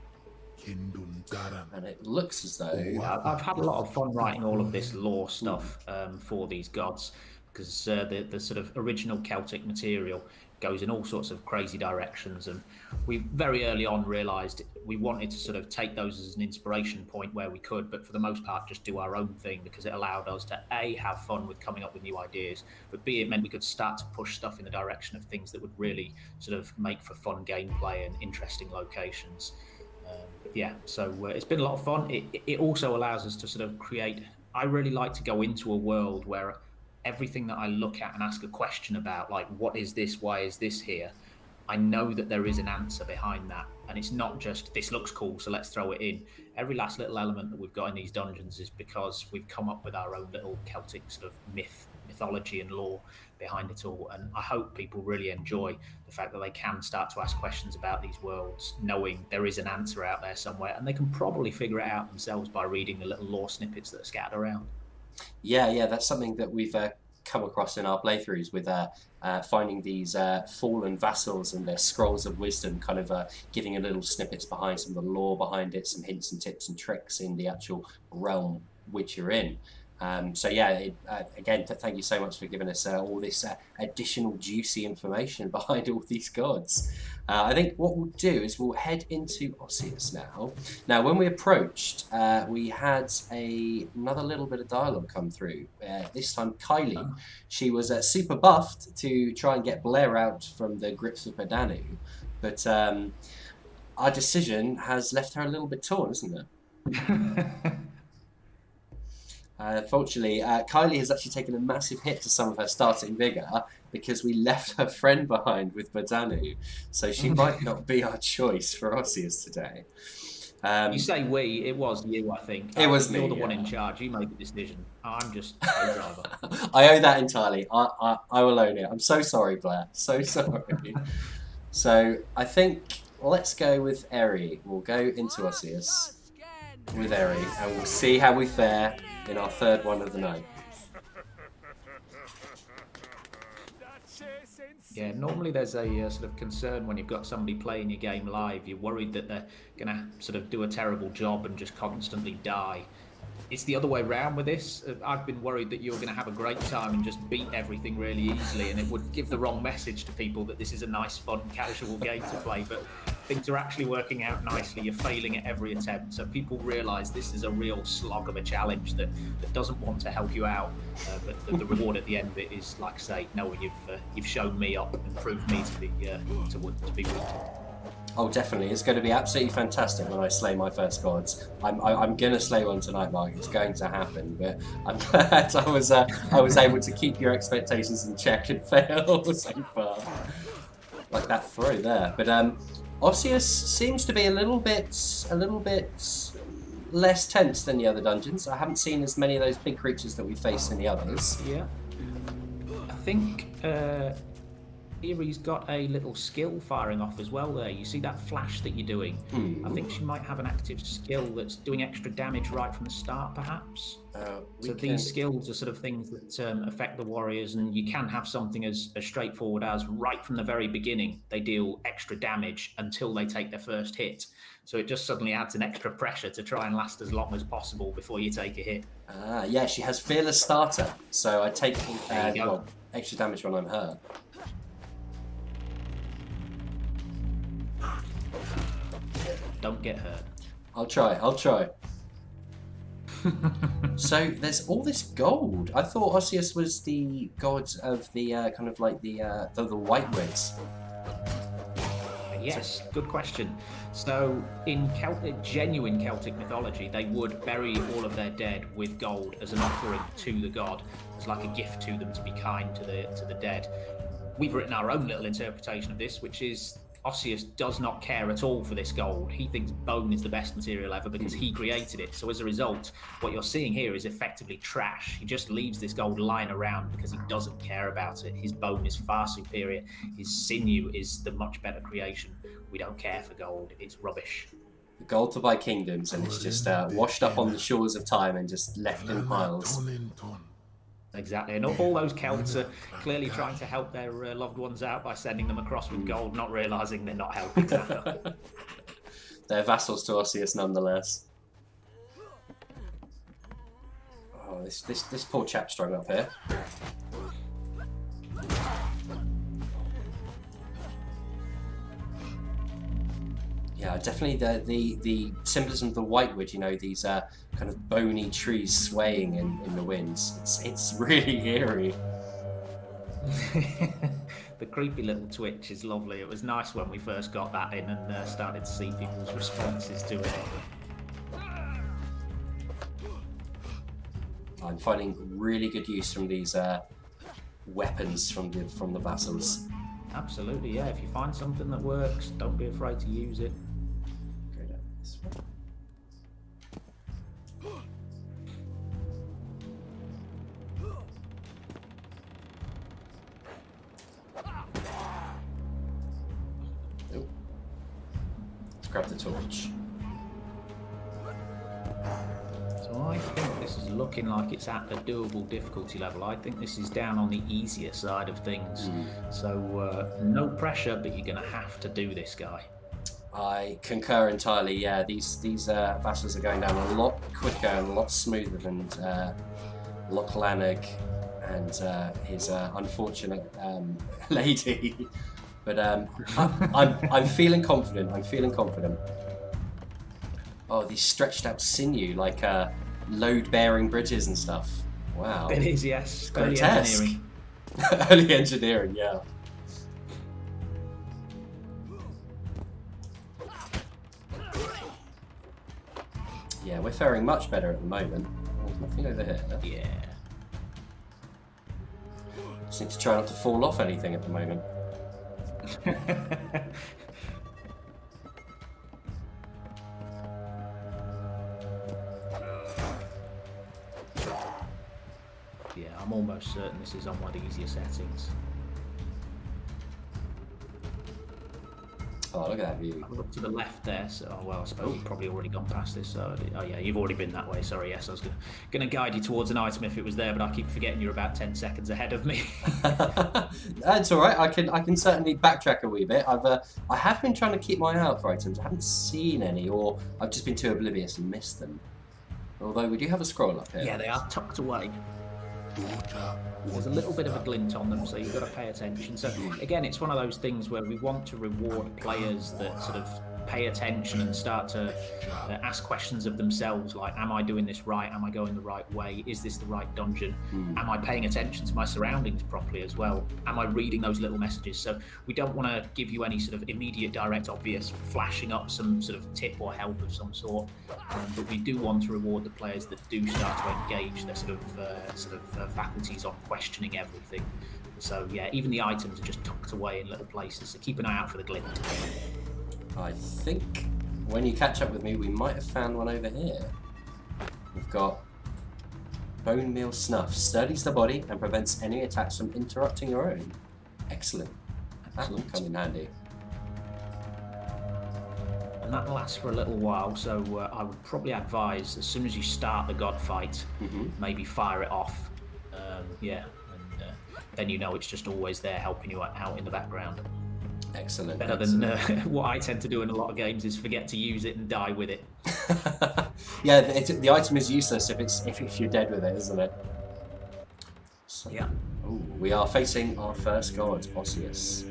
And it looks as though I've had a lot of fun writing all of this lore stuff for these gods, because the sort of original Celtic material goes in all sorts of crazy directions, and we very early on realised we wanted to sort of take those as an inspiration point where we could, but for the most part just do our own thing, because it allowed us to A, have fun with coming up with new ideas, but B, it meant we could start to push stuff in the direction of things that would really sort of make for fun gameplay and interesting locations. So it's been a lot of fun. It also allows us to sort of create. I really like to go into a world where everything that I look at and ask a question about, like, what is this? Why is this here? I know that there is an answer behind that. And it's not just, this looks cool, so let's throw it in. Every last little element that we've got in these dungeons is because we've come up with our own little Celtic sort of mythology and lore behind it all. And I hope people really enjoy the fact that they can start to ask questions about these worlds, knowing there is an answer out there somewhere, and they can probably figure it out themselves by reading the little lore snippets that are scattered around. Yeah, that's something that we've come across in our playthroughs with finding these fallen vassals and their scrolls of wisdom, kind of giving a little snippets behind some of the lore behind it, some hints and tips and tricks in the actual realm which you're in. So yeah, again, thank you so much for giving us all this additional juicy information behind all these gods. I think what we'll do is we'll head into Ossius now. Now, when we approached, we had another little bit of dialogue come through. This time, Kylie, she was super buffed to try and get Blair out from the grips of Bedanu, but our decision has left her a little bit torn, isn't it? Fortunately, Kylie has actually taken a massive hit to some of her starting vigour because we left her friend behind with Bedanu, so she might not be our choice for Ossius today. You say we, it was you, I think. It was me. You're the one in charge. You made the decision. I'm just a driver. I owe that entirely. I will own it. I'm so sorry, Blair. So sorry. So I think let's go with Eri. We'll go into Ossius with Eri, and we'll see how we fare in our third one of the night. Yeah, normally there's a sort of concern when you've got somebody playing your game live. You're worried that they're going to sort of do a terrible job and just constantly die. It's the other way around with this. I've been worried that you're going to have a great time and just beat everything really easily, and it would give the wrong message to people that this is a nice, fun, casual game to play, but things are actually working out nicely. You're failing at every attempt, so people realise this is a real slog of a challenge that doesn't want to help you out, but the reward at the end of it is, like I say, knowing you've shown me up and proved me to be weak. Oh, definitely. It's going to be absolutely fantastic when I slay my first gods. I'm going to slay one tonight, Mark. It's going to happen. But I'm glad I was able to keep your expectations in check and fail so far. Like that throw there. But Ossius seems to be a little bit less tense than the other dungeons. I haven't seen as many of those big creatures that we faced in the others. Yeah. I think Eri's got a little skill firing off as well there. You see that flash that you're doing? I think she might have an active skill that's doing extra damage right from the start, perhaps. So these skills are sort of things that affect the warriors, and you can have something as straightforward as right from the very beginning, they deal extra damage until they take their first hit. So it just suddenly adds an extra pressure to try and last as long as possible before you take a hit. Yeah, she has Fearless Starter, so I take extra damage when I'm hurt. Don't get hurt. I'll try. So there's all this gold. I thought Ossius was the god of the kind of like the whitewards. Yes, good question. So in genuine Celtic mythology, they would bury all of their dead with gold as an offering to the god, as like a gift to them to be kind to the dead. We've written our own little interpretation of this, which is Ossius does not care at all for this gold. He thinks bone is the best material ever because he created it. So as a result, what you're seeing here is effectively trash. He just leaves this gold lying around because he doesn't care about it. His bone is far superior. His sinew is the much better creation. We don't care for gold. It's rubbish. Gold to buy kingdoms, and it's just washed up on the shores of time and just left in piles. Exactly, and all those Celts are clearly trying to help their loved ones out by sending them across with gold, not realising they're not helping. They're vassals to Ossius nonetheless. Oh, this poor chap strung up here. Yeah, definitely the symbolism of the whitewood, you know, these kind of bony trees swaying in the winds. It's really eerie. The creepy little twitch is lovely. It was nice when we first got that in and started to see people's responses to it. I'm finding really good use from these weapons from the vassals. Absolutely, yeah. If you find something that works, don't be afraid to use it. Go down this way. Oh. Let's grab the torch. So I think this is looking like it's at a doable difficulty level. I think this is down on the easier side of things. So no pressure, but you're going to have to do this, guy. I concur entirely. Yeah, these vassals are going down a lot quicker and a lot smoother than Lochlannig and his unfortunate lady. But I'm feeling confident. I'm feeling confident. Oh, these stretched out sinew, like load-bearing bridges and stuff. Wow. It is, yes. Grotesque. Early engineering. Early engineering, yeah. Yeah, we're faring much better at the moment. There's nothing over here. Yeah. Just need to try not to fall off anything at the moment. Yeah, I'm almost certain this is on one of the easier settings. Oh, look at that view. I look to the left there, so well, I suppose you've probably already gone past this. So, oh yeah, you've already been that way. Sorry, yes, I was going to guide you towards an item if it was there, but I keep forgetting you're about 10 seconds ahead of me. That's all right. I can certainly backtrack a wee bit. I have been trying to keep my eye out for items. I haven't seen any, or I've just been too oblivious and missed them. Although we do have a scroll up here. Yeah, they are tucked away. There's a little bit of a glint on them, so you've got to pay attention. So again, it's one of those things where we want to reward players that sort of pay attention and start to ask questions of themselves, like, am I doing this right? Am I going the right way? Is this the right dungeon? Am I paying attention to my surroundings properly as well? Am I reading those little messages? So we don't want to give you any sort of immediate, direct, obvious flashing up some sort of tip or help of some sort, but we do want to reward the players that do start to engage their sort of faculties on questioning everything. So yeah, even the items are just tucked away in little places, so keep an eye out for the glint. I think when you catch up with me, we might have found one over here. We've got bone meal snuff. Sturdies the body and prevents any attacks from interrupting your own. Excellent. That will come in handy. And that lasts for a little while, so I would probably advise as soon as you start the god fight, maybe fire it off. Yeah, and then you know it's just always there helping you out in the background. Excellent. Better than what I tend to do in a lot of games is forget to use it and die with it. Yeah, the item is useless if you're dead with it, isn't it? So, Yeah. Ooh, we are facing our first god, Ossius.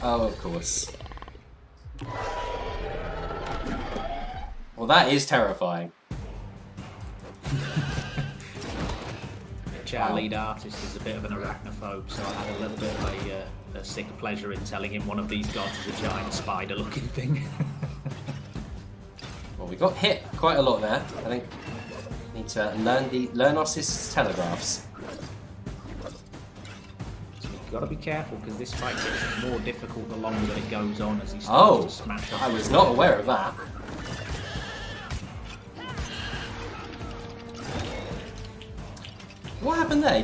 Oh, of course. Well, that is terrifying. Our lead artist is a bit of an arachnophobe, so I had a little bit of a sick pleasure in telling him one of these gods is a giant spider-looking thing. Well, we got hit quite a lot there. I think we need to learn Ossius' telegraphs. So you've got to be careful because this fight gets more difficult the longer that it goes on as he starts to smash up. I was not aware of that. What happened there?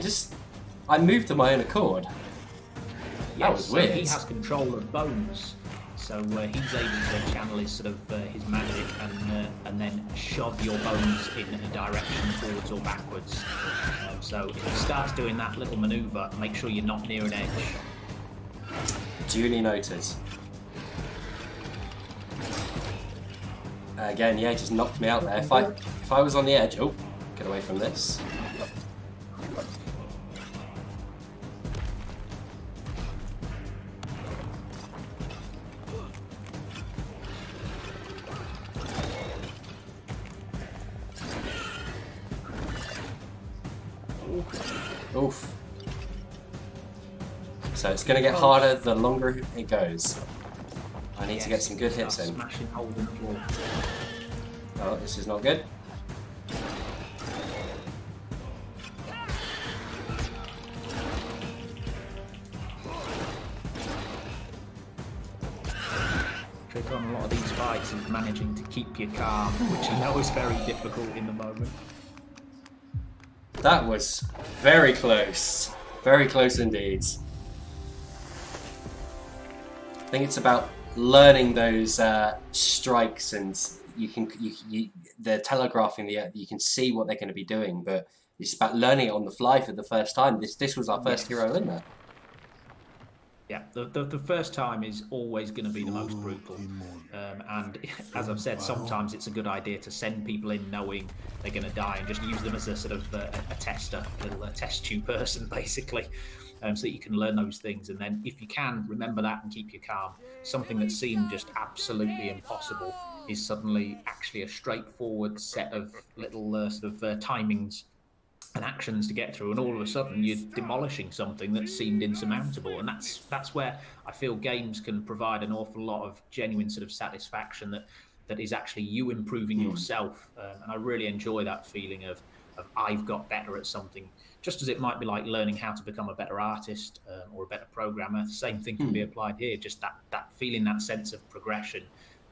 I moved of my own accord. That was weird. He has control of bones, so he's able to channel his sort of his magic and then shove your bones in a direction forwards or backwards. So if he starts doing that little manoeuvre, make sure you're not near an edge. Duly noted. Again, yeah, just knocked me out there. If I was on the edge, oh, get away from this. Oof. So it's going to get harder the longer it goes. I need to get some good hits in. Smashing hold in the floor. Oh, this is not good. Trick on a lot of these fights is managing to keep you calm, which I know is very difficult in the moment. That was very close. Very close indeed. I think it's about learning those strikes, and they're telegraphing you can see what they're going to be doing, but it's about learning it on the fly for the first time. This was our first hero in there. Yeah, the first time is always going to be the most brutal. And as I've said, sometimes it's a good idea to send people in knowing they're going to die and just use them as a sort of a tester, a little test tube person, basically, so that you can learn those things. And then if you can, remember that and keep you calm. Something that seemed just absolutely impossible is suddenly actually a straightforward set of little sort of timings and actions to get through, and all of a sudden you're demolishing something that seemed insurmountable. And that's where I feel games can provide an awful lot of genuine sort of satisfaction that is actually you improving yourself. And I really enjoy that feeling of I've got better at something, just as it might be like learning how to become a better artist or a better programmer. The same thing can be applied here, just that feeling, that sense of progression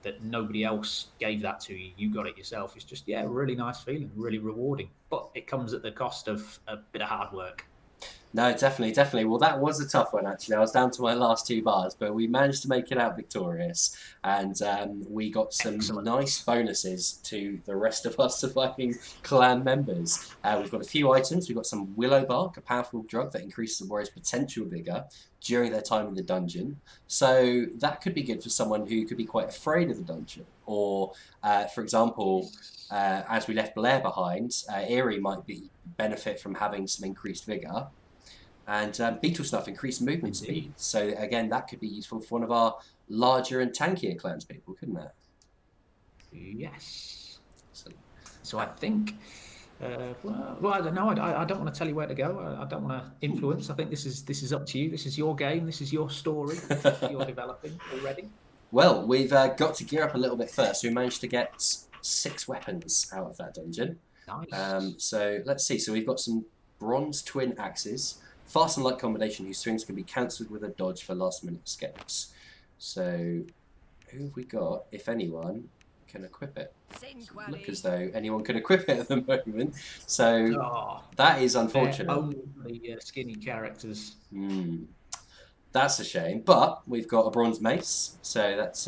that nobody else gave that to you. You got it yourself. It's just, a really nice feeling, really rewarding. But it comes at the cost of a bit of hard work. No, definitely, definitely. Well, that was a tough one, actually. I was down to my last 2 bars, but we managed to make it out victorious. And we got some nice bonuses to the rest of our surviving clan members. We've got a few items. We've got some willow bark, a powerful drug that increases the warrior's potential vigor during their time in the dungeon. So that could be good for someone who could be quite afraid of the dungeon. Or, for example, as we left Blair behind, Eerie might benefit from having some increased vigor. And Beetle Snuff increased movement speed. So again, that could be useful for one of our larger and tankier clans people, couldn't it? Yes. So I think, well, I don't know. I don't want to tell you where to go. I don't want to influence. I think this is up to you. This is your game. This is your story you're developing already. Well, we've got to gear up a little bit first. We managed to get 6 weapons out of that dungeon. Nice. So let's see. So we've got some bronze twin axes. Fast and light combination whose swings can be cancelled with a dodge for last minute escapes. So who have we got, if anyone, can equip it? Look as though anyone can equip it at the moment. So that is unfortunate. Only skinny characters. That's a shame. But we've got a bronze mace. So that's,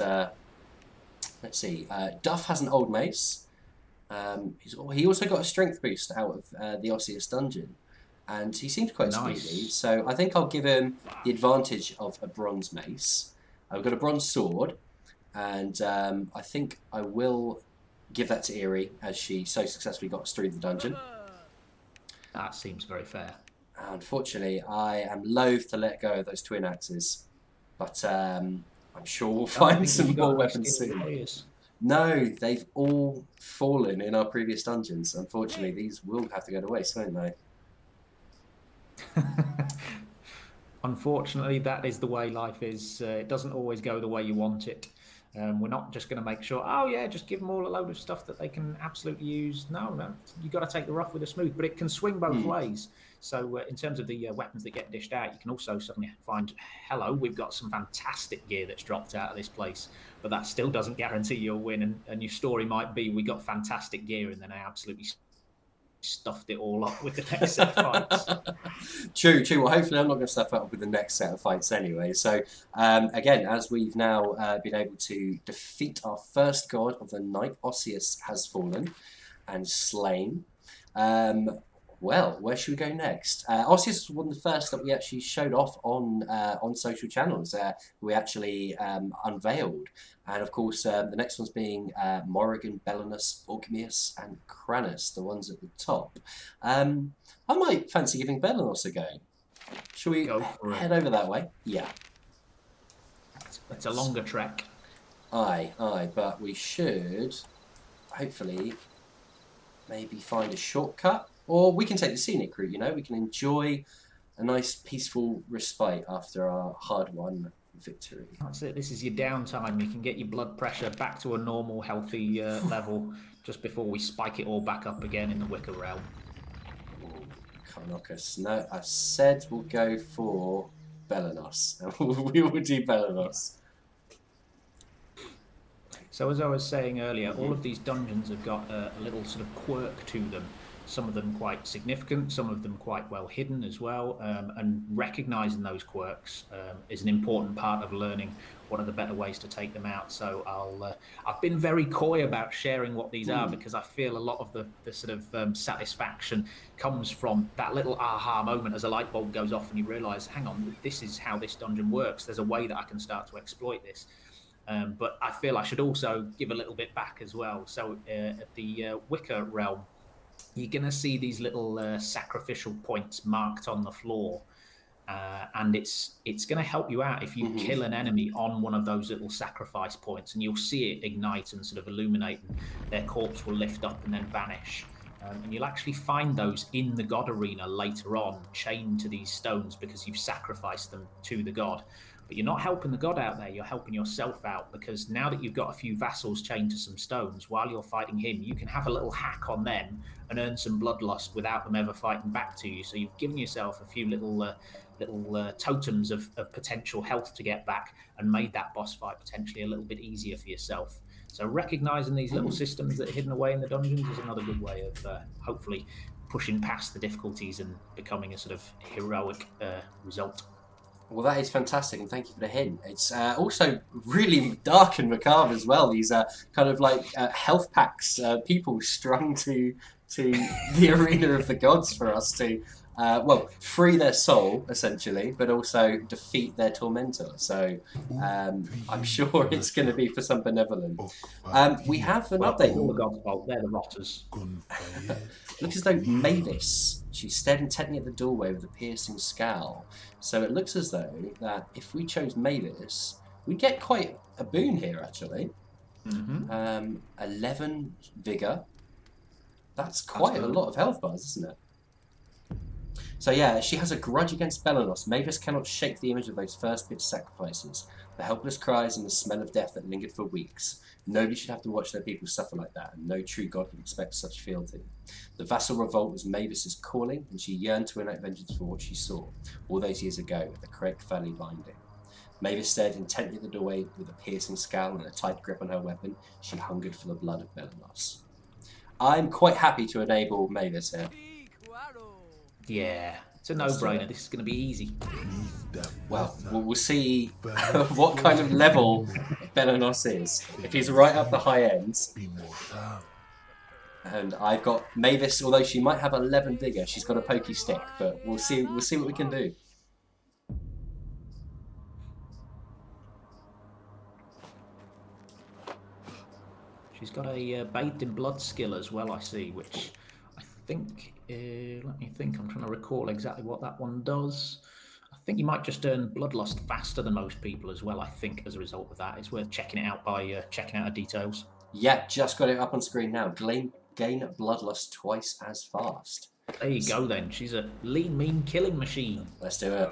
let's see. Duff has an old mace. He also got a strength boost out of the Ossius dungeon. And he seems quite speedy, so I think I'll give him the advantage of a bronze mace. I've got a bronze sword, and I think I will give that to Eerie, as she so successfully got us through the dungeon. That seems very fair. Unfortunately, I am loath to let go of those twin axes, but I'm sure we'll find some more weapons soon. No, they've all fallen in our previous dungeons. Unfortunately, these will have to go to waste, won't they? Unfortunately, that is the way life is. It doesn't always go the way you want it. We're not just going to make sure, just give them all a load of stuff that they can absolutely use. No, you've got to take the rough with the smooth, but it can swing both ways. So in terms of the weapons that get dished out, you can also suddenly find, hello, we've got some fantastic gear that's dropped out of this place, but that still doesn't guarantee you'll win. And your story might be, we got fantastic gear and then I absolutely stuffed it all up with the next set of fights. True. Well, hopefully I'm not going to stuff it up with the next set of fights anyway. So, again, as we've now been able to defeat our first god of the night, Ossius has fallen and slain. Well, where should we go next? Ossius was one of the first that we actually showed off on social channels. We actually unveiled. And of course, the next one's being Morrigan, Bellanos, Ossius, and Kranus, the ones at the top. I might fancy giving Bellanos a go. Shall we head over that way? Yeah. It's a longer trek. Aye, but we should hopefully maybe find a shortcut. Or we can take the scenic route, we can enjoy a nice peaceful respite after our hard-won victory. That's it, this is your downtime. You can get your blood pressure back to a normal, healthy level just before we spike it all back up again in the Wicker realm. Can't knock us. No, I said we'll go for Bellanos. We will do Bellanos. So as I was saying earlier, all of these dungeons have got a little sort of quirk to them. some of them quite significant, some of them quite well hidden as well. And recognizing those quirks is an important part of learning what are the better ways to take them out. So I've been very coy about sharing what these are, because I feel a lot of the sort of satisfaction comes from that little aha moment as a light bulb goes off and you realize, hang on, this is how this dungeon works. There's a way that I can start to exploit this. But I feel I should also give a little bit back as well. So at the Wicker realm, you're going to see these little sacrificial points marked on the floor. And it's going to help you out if you kill an enemy on one of those little sacrifice points, and you'll see it ignite and sort of illuminate, and their corpse will lift up and then vanish. And you'll actually find those in the god arena later on, chained to these stones because you've sacrificed them to the god. But you're not helping the god out there, you're helping yourself out, because now that you've got a few vassals chained to some stones, while you're fighting him, you can have a little hack on them and earn some bloodlust without them ever fighting back to you. So you've given yourself a few little totems of potential health to get back, and made that boss fight potentially a little bit easier for yourself. So recognizing these little systems that are hidden away in the dungeons is another good way of hopefully pushing past the difficulties and becoming a sort of heroic result. Well, that is fantastic, and thank you for the hint. It's also really dark and macabre as well. These are kind of like health packs, people strung to the arena of the gods for us to, free their soul, essentially, but also defeat their tormentor. So I'm sure it's going to be for some benevolent. We have an update. All the gods' fault, they're the rotters. Looks as though Mavis, she stared intently at the doorway with a piercing scowl. So it looks as though that if we chose Mavis, we'd get quite a boon here, actually. 11 vigor. That's quite a lot of health bars, isn't it? So yeah, she has a grudge against Bellanos. Mavis cannot shake the image of those first pitch sacrifices, the helpless cries and the smell of death that lingered for weeks. Nobody should have to watch their people suffer like that, and no true god would expect such fealty. The vassal revolt was Mavis's calling, and she yearned to enact vengeance for what she saw all those years ago at the Craig Valley binding. Mavis stared intently at the doorway with a piercing scowl and a tight grip on her weapon. She hungered for the blood of Bellanos. I'm quite happy to enable Mavis here. Yeah, it's a no-brainer. This is going to be easy. Well, we'll see what kind of level Bellanos is. If he's right up the high ends. And I've got Mavis, although she might have 11 vigor, she's got a pokey stick, but we'll see what we can do. She's got a bathed in blood skill as well, I see, which I think, let me think, I'm trying to recall exactly what that one does. I think you might just earn bloodlust faster than most people as well, I think, as a result of that. It's worth checking it out by checking out her details. Yeah, just got it up on screen now. Gain bloodlust twice as fast. There you go then. She's a lean, mean killing machine. Let's do it.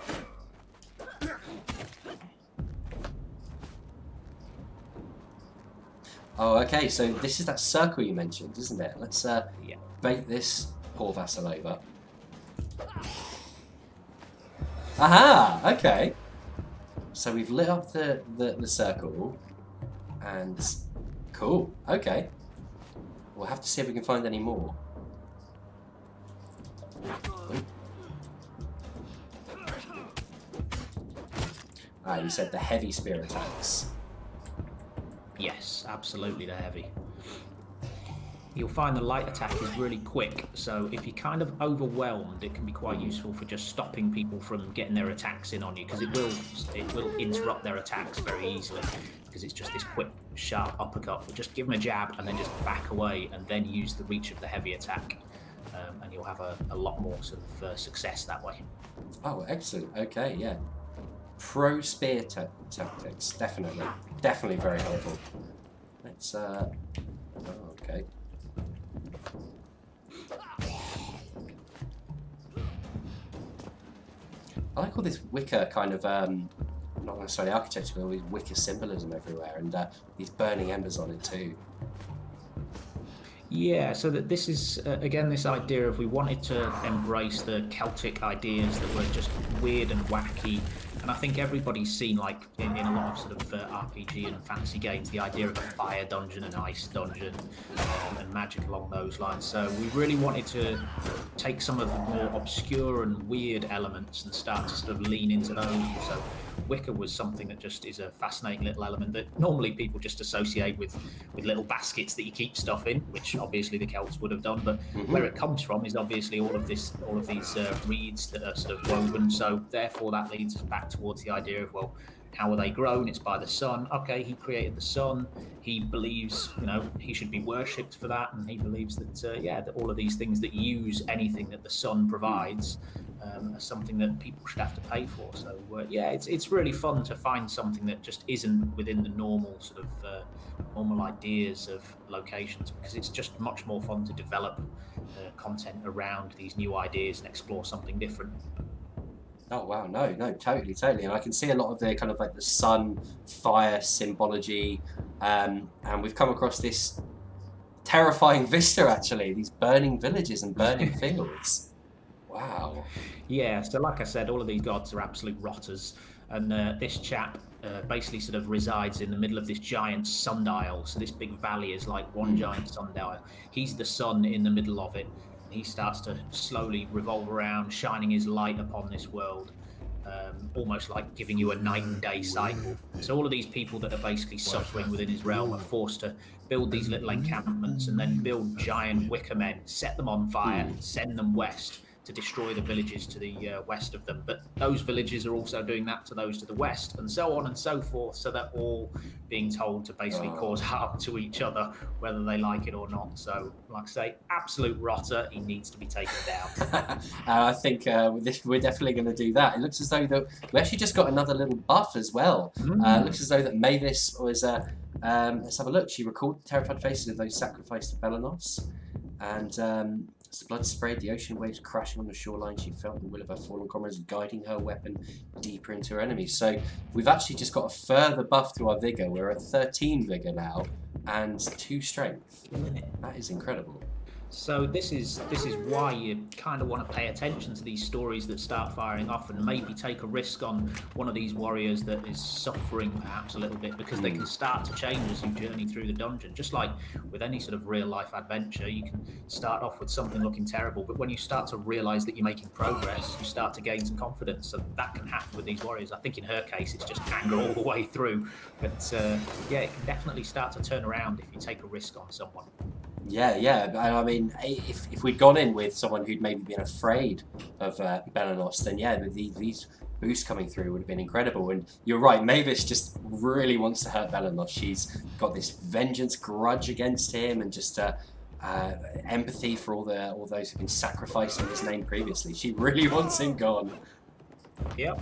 Oh, okay, so this is that circle you mentioned, isn't it? Let's bait this poor vassal over. Aha! Okay. So we've lit up the circle, and cool. Okay. We'll have to see if we can find any more. Ah, you said the heavy spear attacks. Yes, absolutely, they're heavy. You'll find the light attack is really quick, so if you're kind of overwhelmed, it can be quite useful for just stopping people from getting their attacks in on you, because it will interrupt their attacks very easily, because it's just this quick, sharp uppercut. But just give them a jab and then just back away, and then use the reach of the heavy attack, and you'll have a lot more sort of success that way. Oh, excellent. Okay, yeah. Pro spear tactics, definitely very helpful. Let's okay. I like all this wicker kind of not necessarily architecture, but all these wicker symbolism everywhere, and these burning embers on it too. Yeah, so that this is, again, this idea of we wanted to embrace the Celtic ideas that were just weird and wacky, And I think everybody's seen, like in a lot of sort of RPG and fantasy games, the idea of a fire dungeon, an ice dungeon, and magic along those lines. So we really wanted to take some of the more obscure and weird elements and start to sort of lean into those. So wicker was something that just is a fascinating little element that normally people just associate with little baskets that you keep stuff in, which obviously the Celts would have done. But where it comes from is obviously all of these reeds that are sort of woven. So therefore that leads us back towards the idea of, well, how are they grown? It's by the sun. Okay, he created the sun. He believes, he should be worshipped for that, and he believes that, that all of these things that use anything that the sun provides are something that people should have to pay for. So it's really fun to find something that just isn't within the normal sort of normal ideas of locations, because it's just much more fun to develop content around these new ideas and explore something different. Oh wow, no, totally, and I can see a lot of the kind of like the sun, fire symbology, and we've come across this terrifying vista actually, these burning villages and burning fields. Wow. Yeah, so like I said, all of these gods are absolute rotters, and this chap basically sort of resides in the middle of this giant sundial. So this big valley is like one giant sundial. He's the sun in the middle of it. He starts to slowly revolve around, shining his light upon this world, almost like giving you a night and day cycle. So all of these people that are basically suffering within his realm are forced to build these little encampments and then build giant wicker men, set them on fire, send them west to destroy the villages to the west of them. But those villages are also doing that to those to the west, and so on and so forth. So they're all being told to basically cause harm to each other, whether they like it or not. So, like I say, absolute rotter. He needs to be taken down. I think we're definitely going to do that. It looks as though that we actually just got another little buff as well. It looks as though that Mavis was. Let's have a look. She recalled the terrified faces of those sacrificed to Bellanos, and as the blood sprayed, the ocean waves crashing on the shoreline, she felt the will of her fallen comrades guiding her weapon deeper into her enemies. So we've actually just got a further buff to our vigour. We're at 13 vigour now and 2 strength. That is incredible. So this is why you kind of want to pay attention to these stories that start firing off, and maybe take a risk on one of these warriors that is suffering perhaps a little bit, because they can start to change as you journey through the dungeon. Just like with any sort of real life adventure, you can start off with something looking terrible, but when you start to realise that you're making progress, you start to gain some confidence. So that can happen with these warriors. I think in her case it's just anger all the way through, but it can definitely start to turn around if you take a risk on someone. Yeah. I mean, if we'd gone in with someone who'd maybe been afraid of Bellanos, then these boosts coming through would have been incredible. And you're right, Mavis just really wants to hurt Bellanos. She's got this vengeance grudge against him, and just empathy for all those who've been sacrificed in his name previously. She really wants him gone. Yep.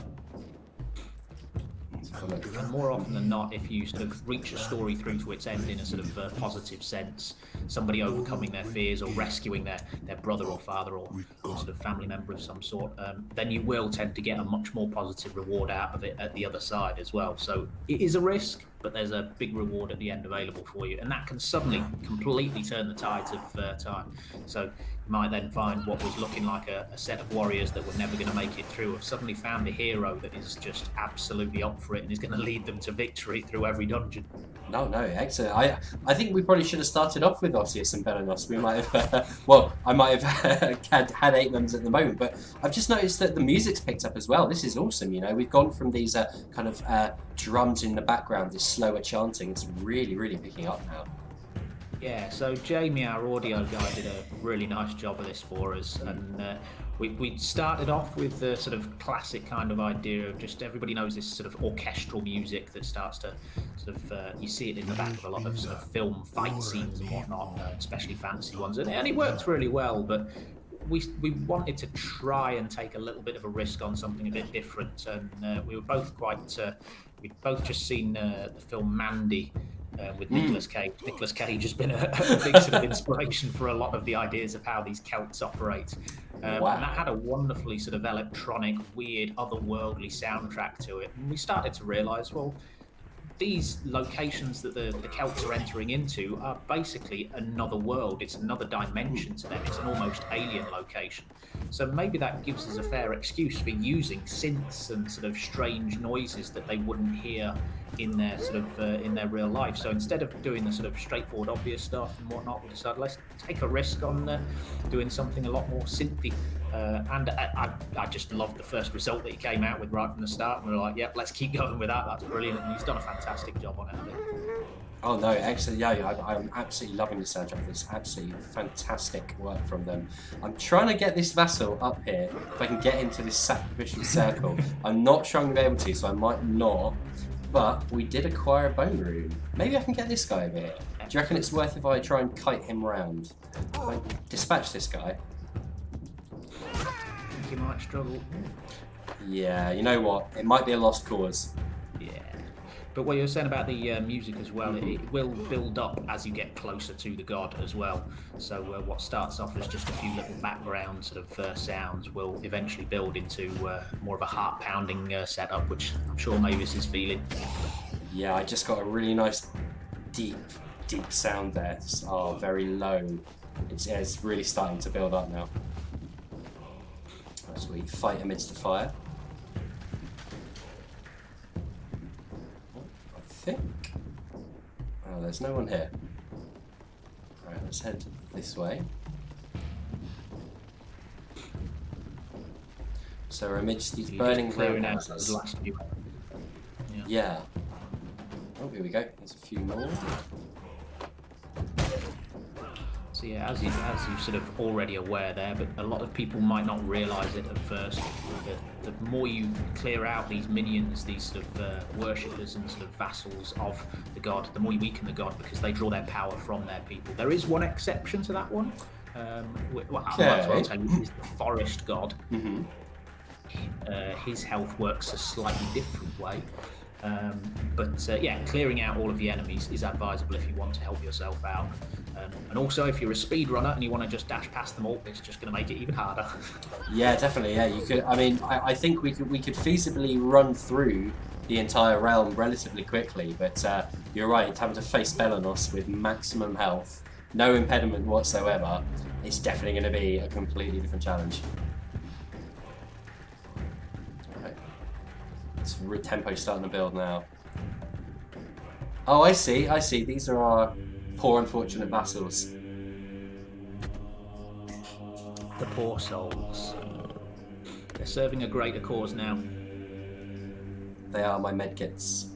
And more often than not, if you sort of reach a story through to its end in a sort of positive sense, somebody overcoming their fears or rescuing their brother or father or sort of family member of some sort, then you will tend to get a much more positive reward out of it at the other side as well. So it is a risk, but there's a big reward at the end available for you, and that can suddenly completely turn the tides of time. So you might then find what was looking like a set of warriors that were never going to make it through have suddenly found a hero that is just absolutely up for it and is going to lead them to victory through every dungeon. No, excellent. I think we probably should have started off with Ossius and Bellanos. We might have, I might have had 8 members at the moment, but I've just noticed that the music's picked up as well. This is awesome. We've gone from these kind of drums in the background, this slower chanting. It's really, really picking up now. Yeah, so Jamie, our audio guy, did a really nice job of this for us, and we started off with the sort of classic kind of idea of just everybody knows this sort of orchestral music that starts to sort of, you see it in the back of a lot of sort of film fight scenes and whatnot, especially fantasy ones, and it worked really well, but we wanted to try and take a little bit of a risk on something a bit different, and we were both we'd both just seen the film Mandy, with Nicolas Cage. Nicolas Cage has been a big sort of inspiration for a lot of the ideas of how these Celts operate. And that had a wonderfully sort of electronic, weird, otherworldly soundtrack to it. And we started to realise, well, these locations that the Celts are entering into are basically another world. It's another dimension to them. It's an almost alien location. So maybe that gives us a fair excuse for using synths and sort of strange noises that they wouldn't hear in their in their real life. So instead of doing the sort of straightforward, obvious stuff and whatnot, we decided let's take a risk on doing something a lot more synthy. And I just loved the first result that he came out with right from the start. And we were like, yep, let's keep going with that. That's brilliant. And he's done a fantastic job on it, I think. Oh no, excellent! Yeah, I'm absolutely loving the soundtrack. It's absolutely fantastic work from them. I'm trying to get this vassal up here if I can get into this sacrificial circle. I'm not sure I'm going to be able to, so I might not. But we did acquire a bone rune. Maybe I can get this guy over here. Do you reckon it's worth if I try and kite him round? If I dispatch this guy. I think you might struggle. Yeah, you know what? It might be a lost cause. Yeah. But what you were saying about the music as well, it will build up as you get closer to the god as well. So what starts off as just a few little background sort of sounds will eventually build into more of a heart-pounding setup, which I'm sure Mavis is feeling. Yeah, I just got a really nice deep sound there. It's, very low. It's really starting to build up now. As we fight amidst the fire. I think. Oh, there's no one here. Alright, let's head this way. So we're amidst these burning greenhouses. Yeah. Oh, here we go. There's a few more. So yeah, as you're sort of already aware there, but a lot of people might not realise it at first. The more you clear out these minions, these sort of worshippers and sort of vassals of the god, the more you weaken the god because they draw their power from their people. There is one exception to that one. I might as well tell you, he's the forest god. Mm-hmm. His health works a slightly different way. But yeah, clearing out all of the enemies is advisable if you want to help yourself out. And also, if you're a speedrunner and you want to just dash past them all, it's just going to make it even harder. Yeah, definitely. Yeah, you could. I mean, I think we could feasibly run through the entire realm relatively quickly. But you're right. Having to face Bellanos with maximum health, no impediment whatsoever, it's definitely going to be a completely different challenge. Right. It's tempo starting to build now. Oh, I see. These are our poor unfortunate vassals. The poor souls. They're serving a greater cause now. They are my medkits.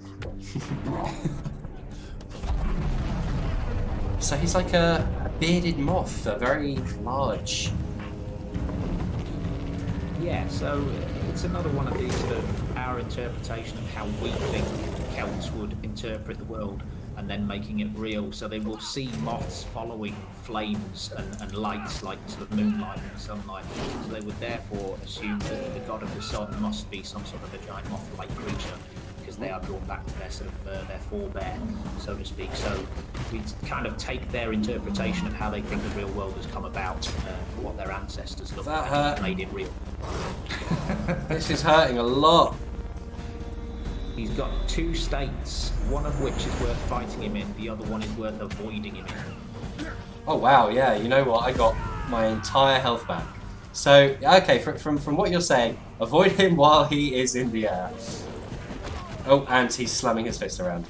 So he's like a bearded moth, a very large. Yeah, so it's another one of these sort of our interpretation of how we think Celts would interpret the world, and then making it real. So they will see moths following flames and lights like sort of moonlight and sunlight. So they would therefore assume that the god of the sun must be some sort of a giant moth-like creature, because they are drawn back to their sort of their forebear, so to speak. So we kind of take their interpretation of how they think the real world has come about, what their ancestors looked like, and made it real. This is hurting a lot. He's got two states, one of which is worth fighting him in, the other one is worth avoiding him in. Oh wow, yeah, you know what, I got my entire health back. So, okay, from what you're saying, avoid him while he is in the air. Oh, and he's slamming his fist around.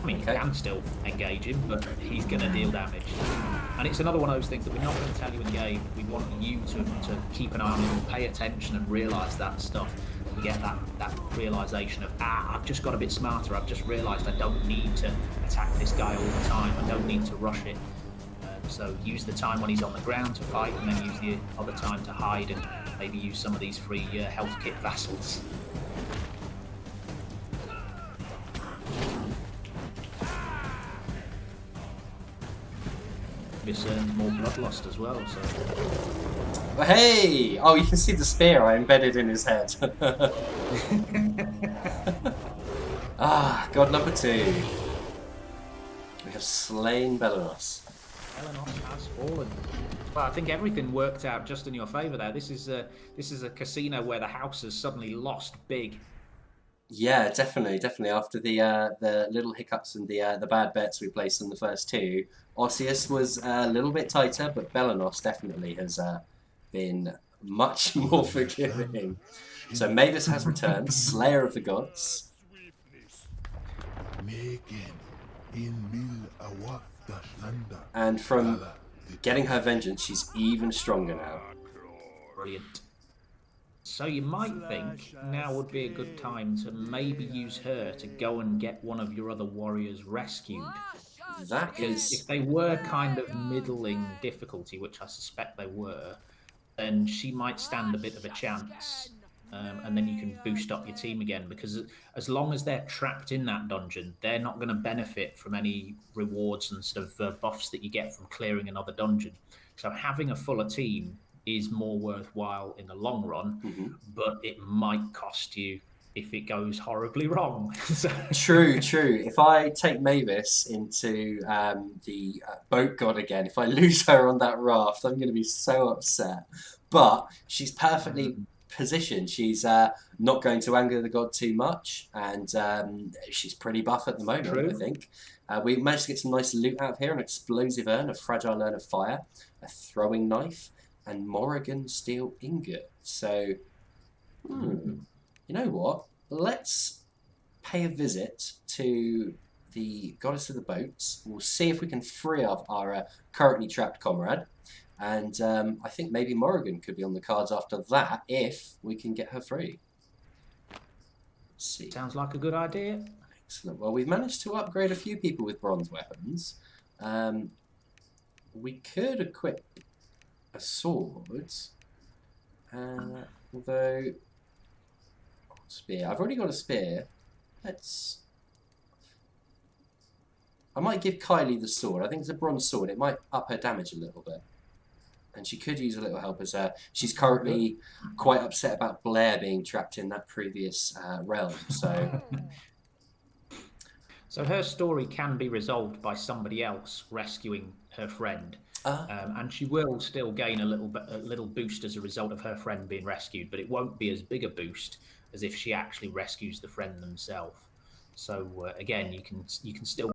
I mean, you can still engage him, but he's going to deal damage. And it's another one of those things that we're not going to tell you in game. We want you to keep an eye on it and pay attention and realise that stuff. And get that realisation of, I've just got a bit smarter. I've just realised I don't need to attack this guy all the time. I don't need to rush it. So use the time when he's on the ground to fight, and then use the other time to hide and maybe use some of these free health kit vassals. This earned more bloodlust as well, so... Hey! Oh, you can see the spear I embedded in his head. God number 2. We have slain Bellanos. Bellanos has fallen. Well, I think everything worked out just in your favour there. This is a casino where the house has suddenly lost big. Yeah, definitely. After the little hiccups and the bad bets we placed on the first two, Ossius was a little bit tighter, but Bellanos definitely has been much more forgiving. So Mavis has returned, Slayer of the Gods, and from getting her vengeance, she's even stronger now. Brilliant. So you might think now would be a good time to maybe use her to go and get one of your other warriors rescued. That Because if is they were kind of middling difficulty, which I suspect they were, then she might stand a bit of a chance. And then you can boost up your team again. Because as long as they're trapped in that dungeon, they're not going to benefit from any rewards and sort of buffs that you get from clearing another dungeon. So having a fuller team is more worthwhile in the long run, mhm. but it might cost you if it goes horribly wrong. So, True. If I take Mavis into the boat god again, if I lose her on that raft, I'm going to be so upset. But she's perfectly positioned. She's not going to anger the god too much, and she's pretty buff at the moment, I true. think. We managed to get some nice loot out of here: an explosive urn, a fragile urn of fire, a throwing knife, and Morrigan steel ingot. So, you know what? Let's pay a visit to the goddess of the boats. We'll see if we can free up our currently trapped comrade. And I think maybe Morrigan could be on the cards after that if we can get her free. Let's see. Sounds like a good idea. Excellent. Well, we've managed to upgrade a few people with bronze weapons. We could equip a sword. Although, spear. I've already got a spear. I might give Kylie the sword. I think it's a bronze sword. It might up her damage a little bit. And she could use a little help as she's currently quite upset about Blair being trapped in that previous realm. So, So her story can be resolved by somebody else rescuing her friend, and she will still gain a little boost as a result of her friend being rescued, but it won't be as big a boost as if she actually rescues the friend themselves. So again, you can still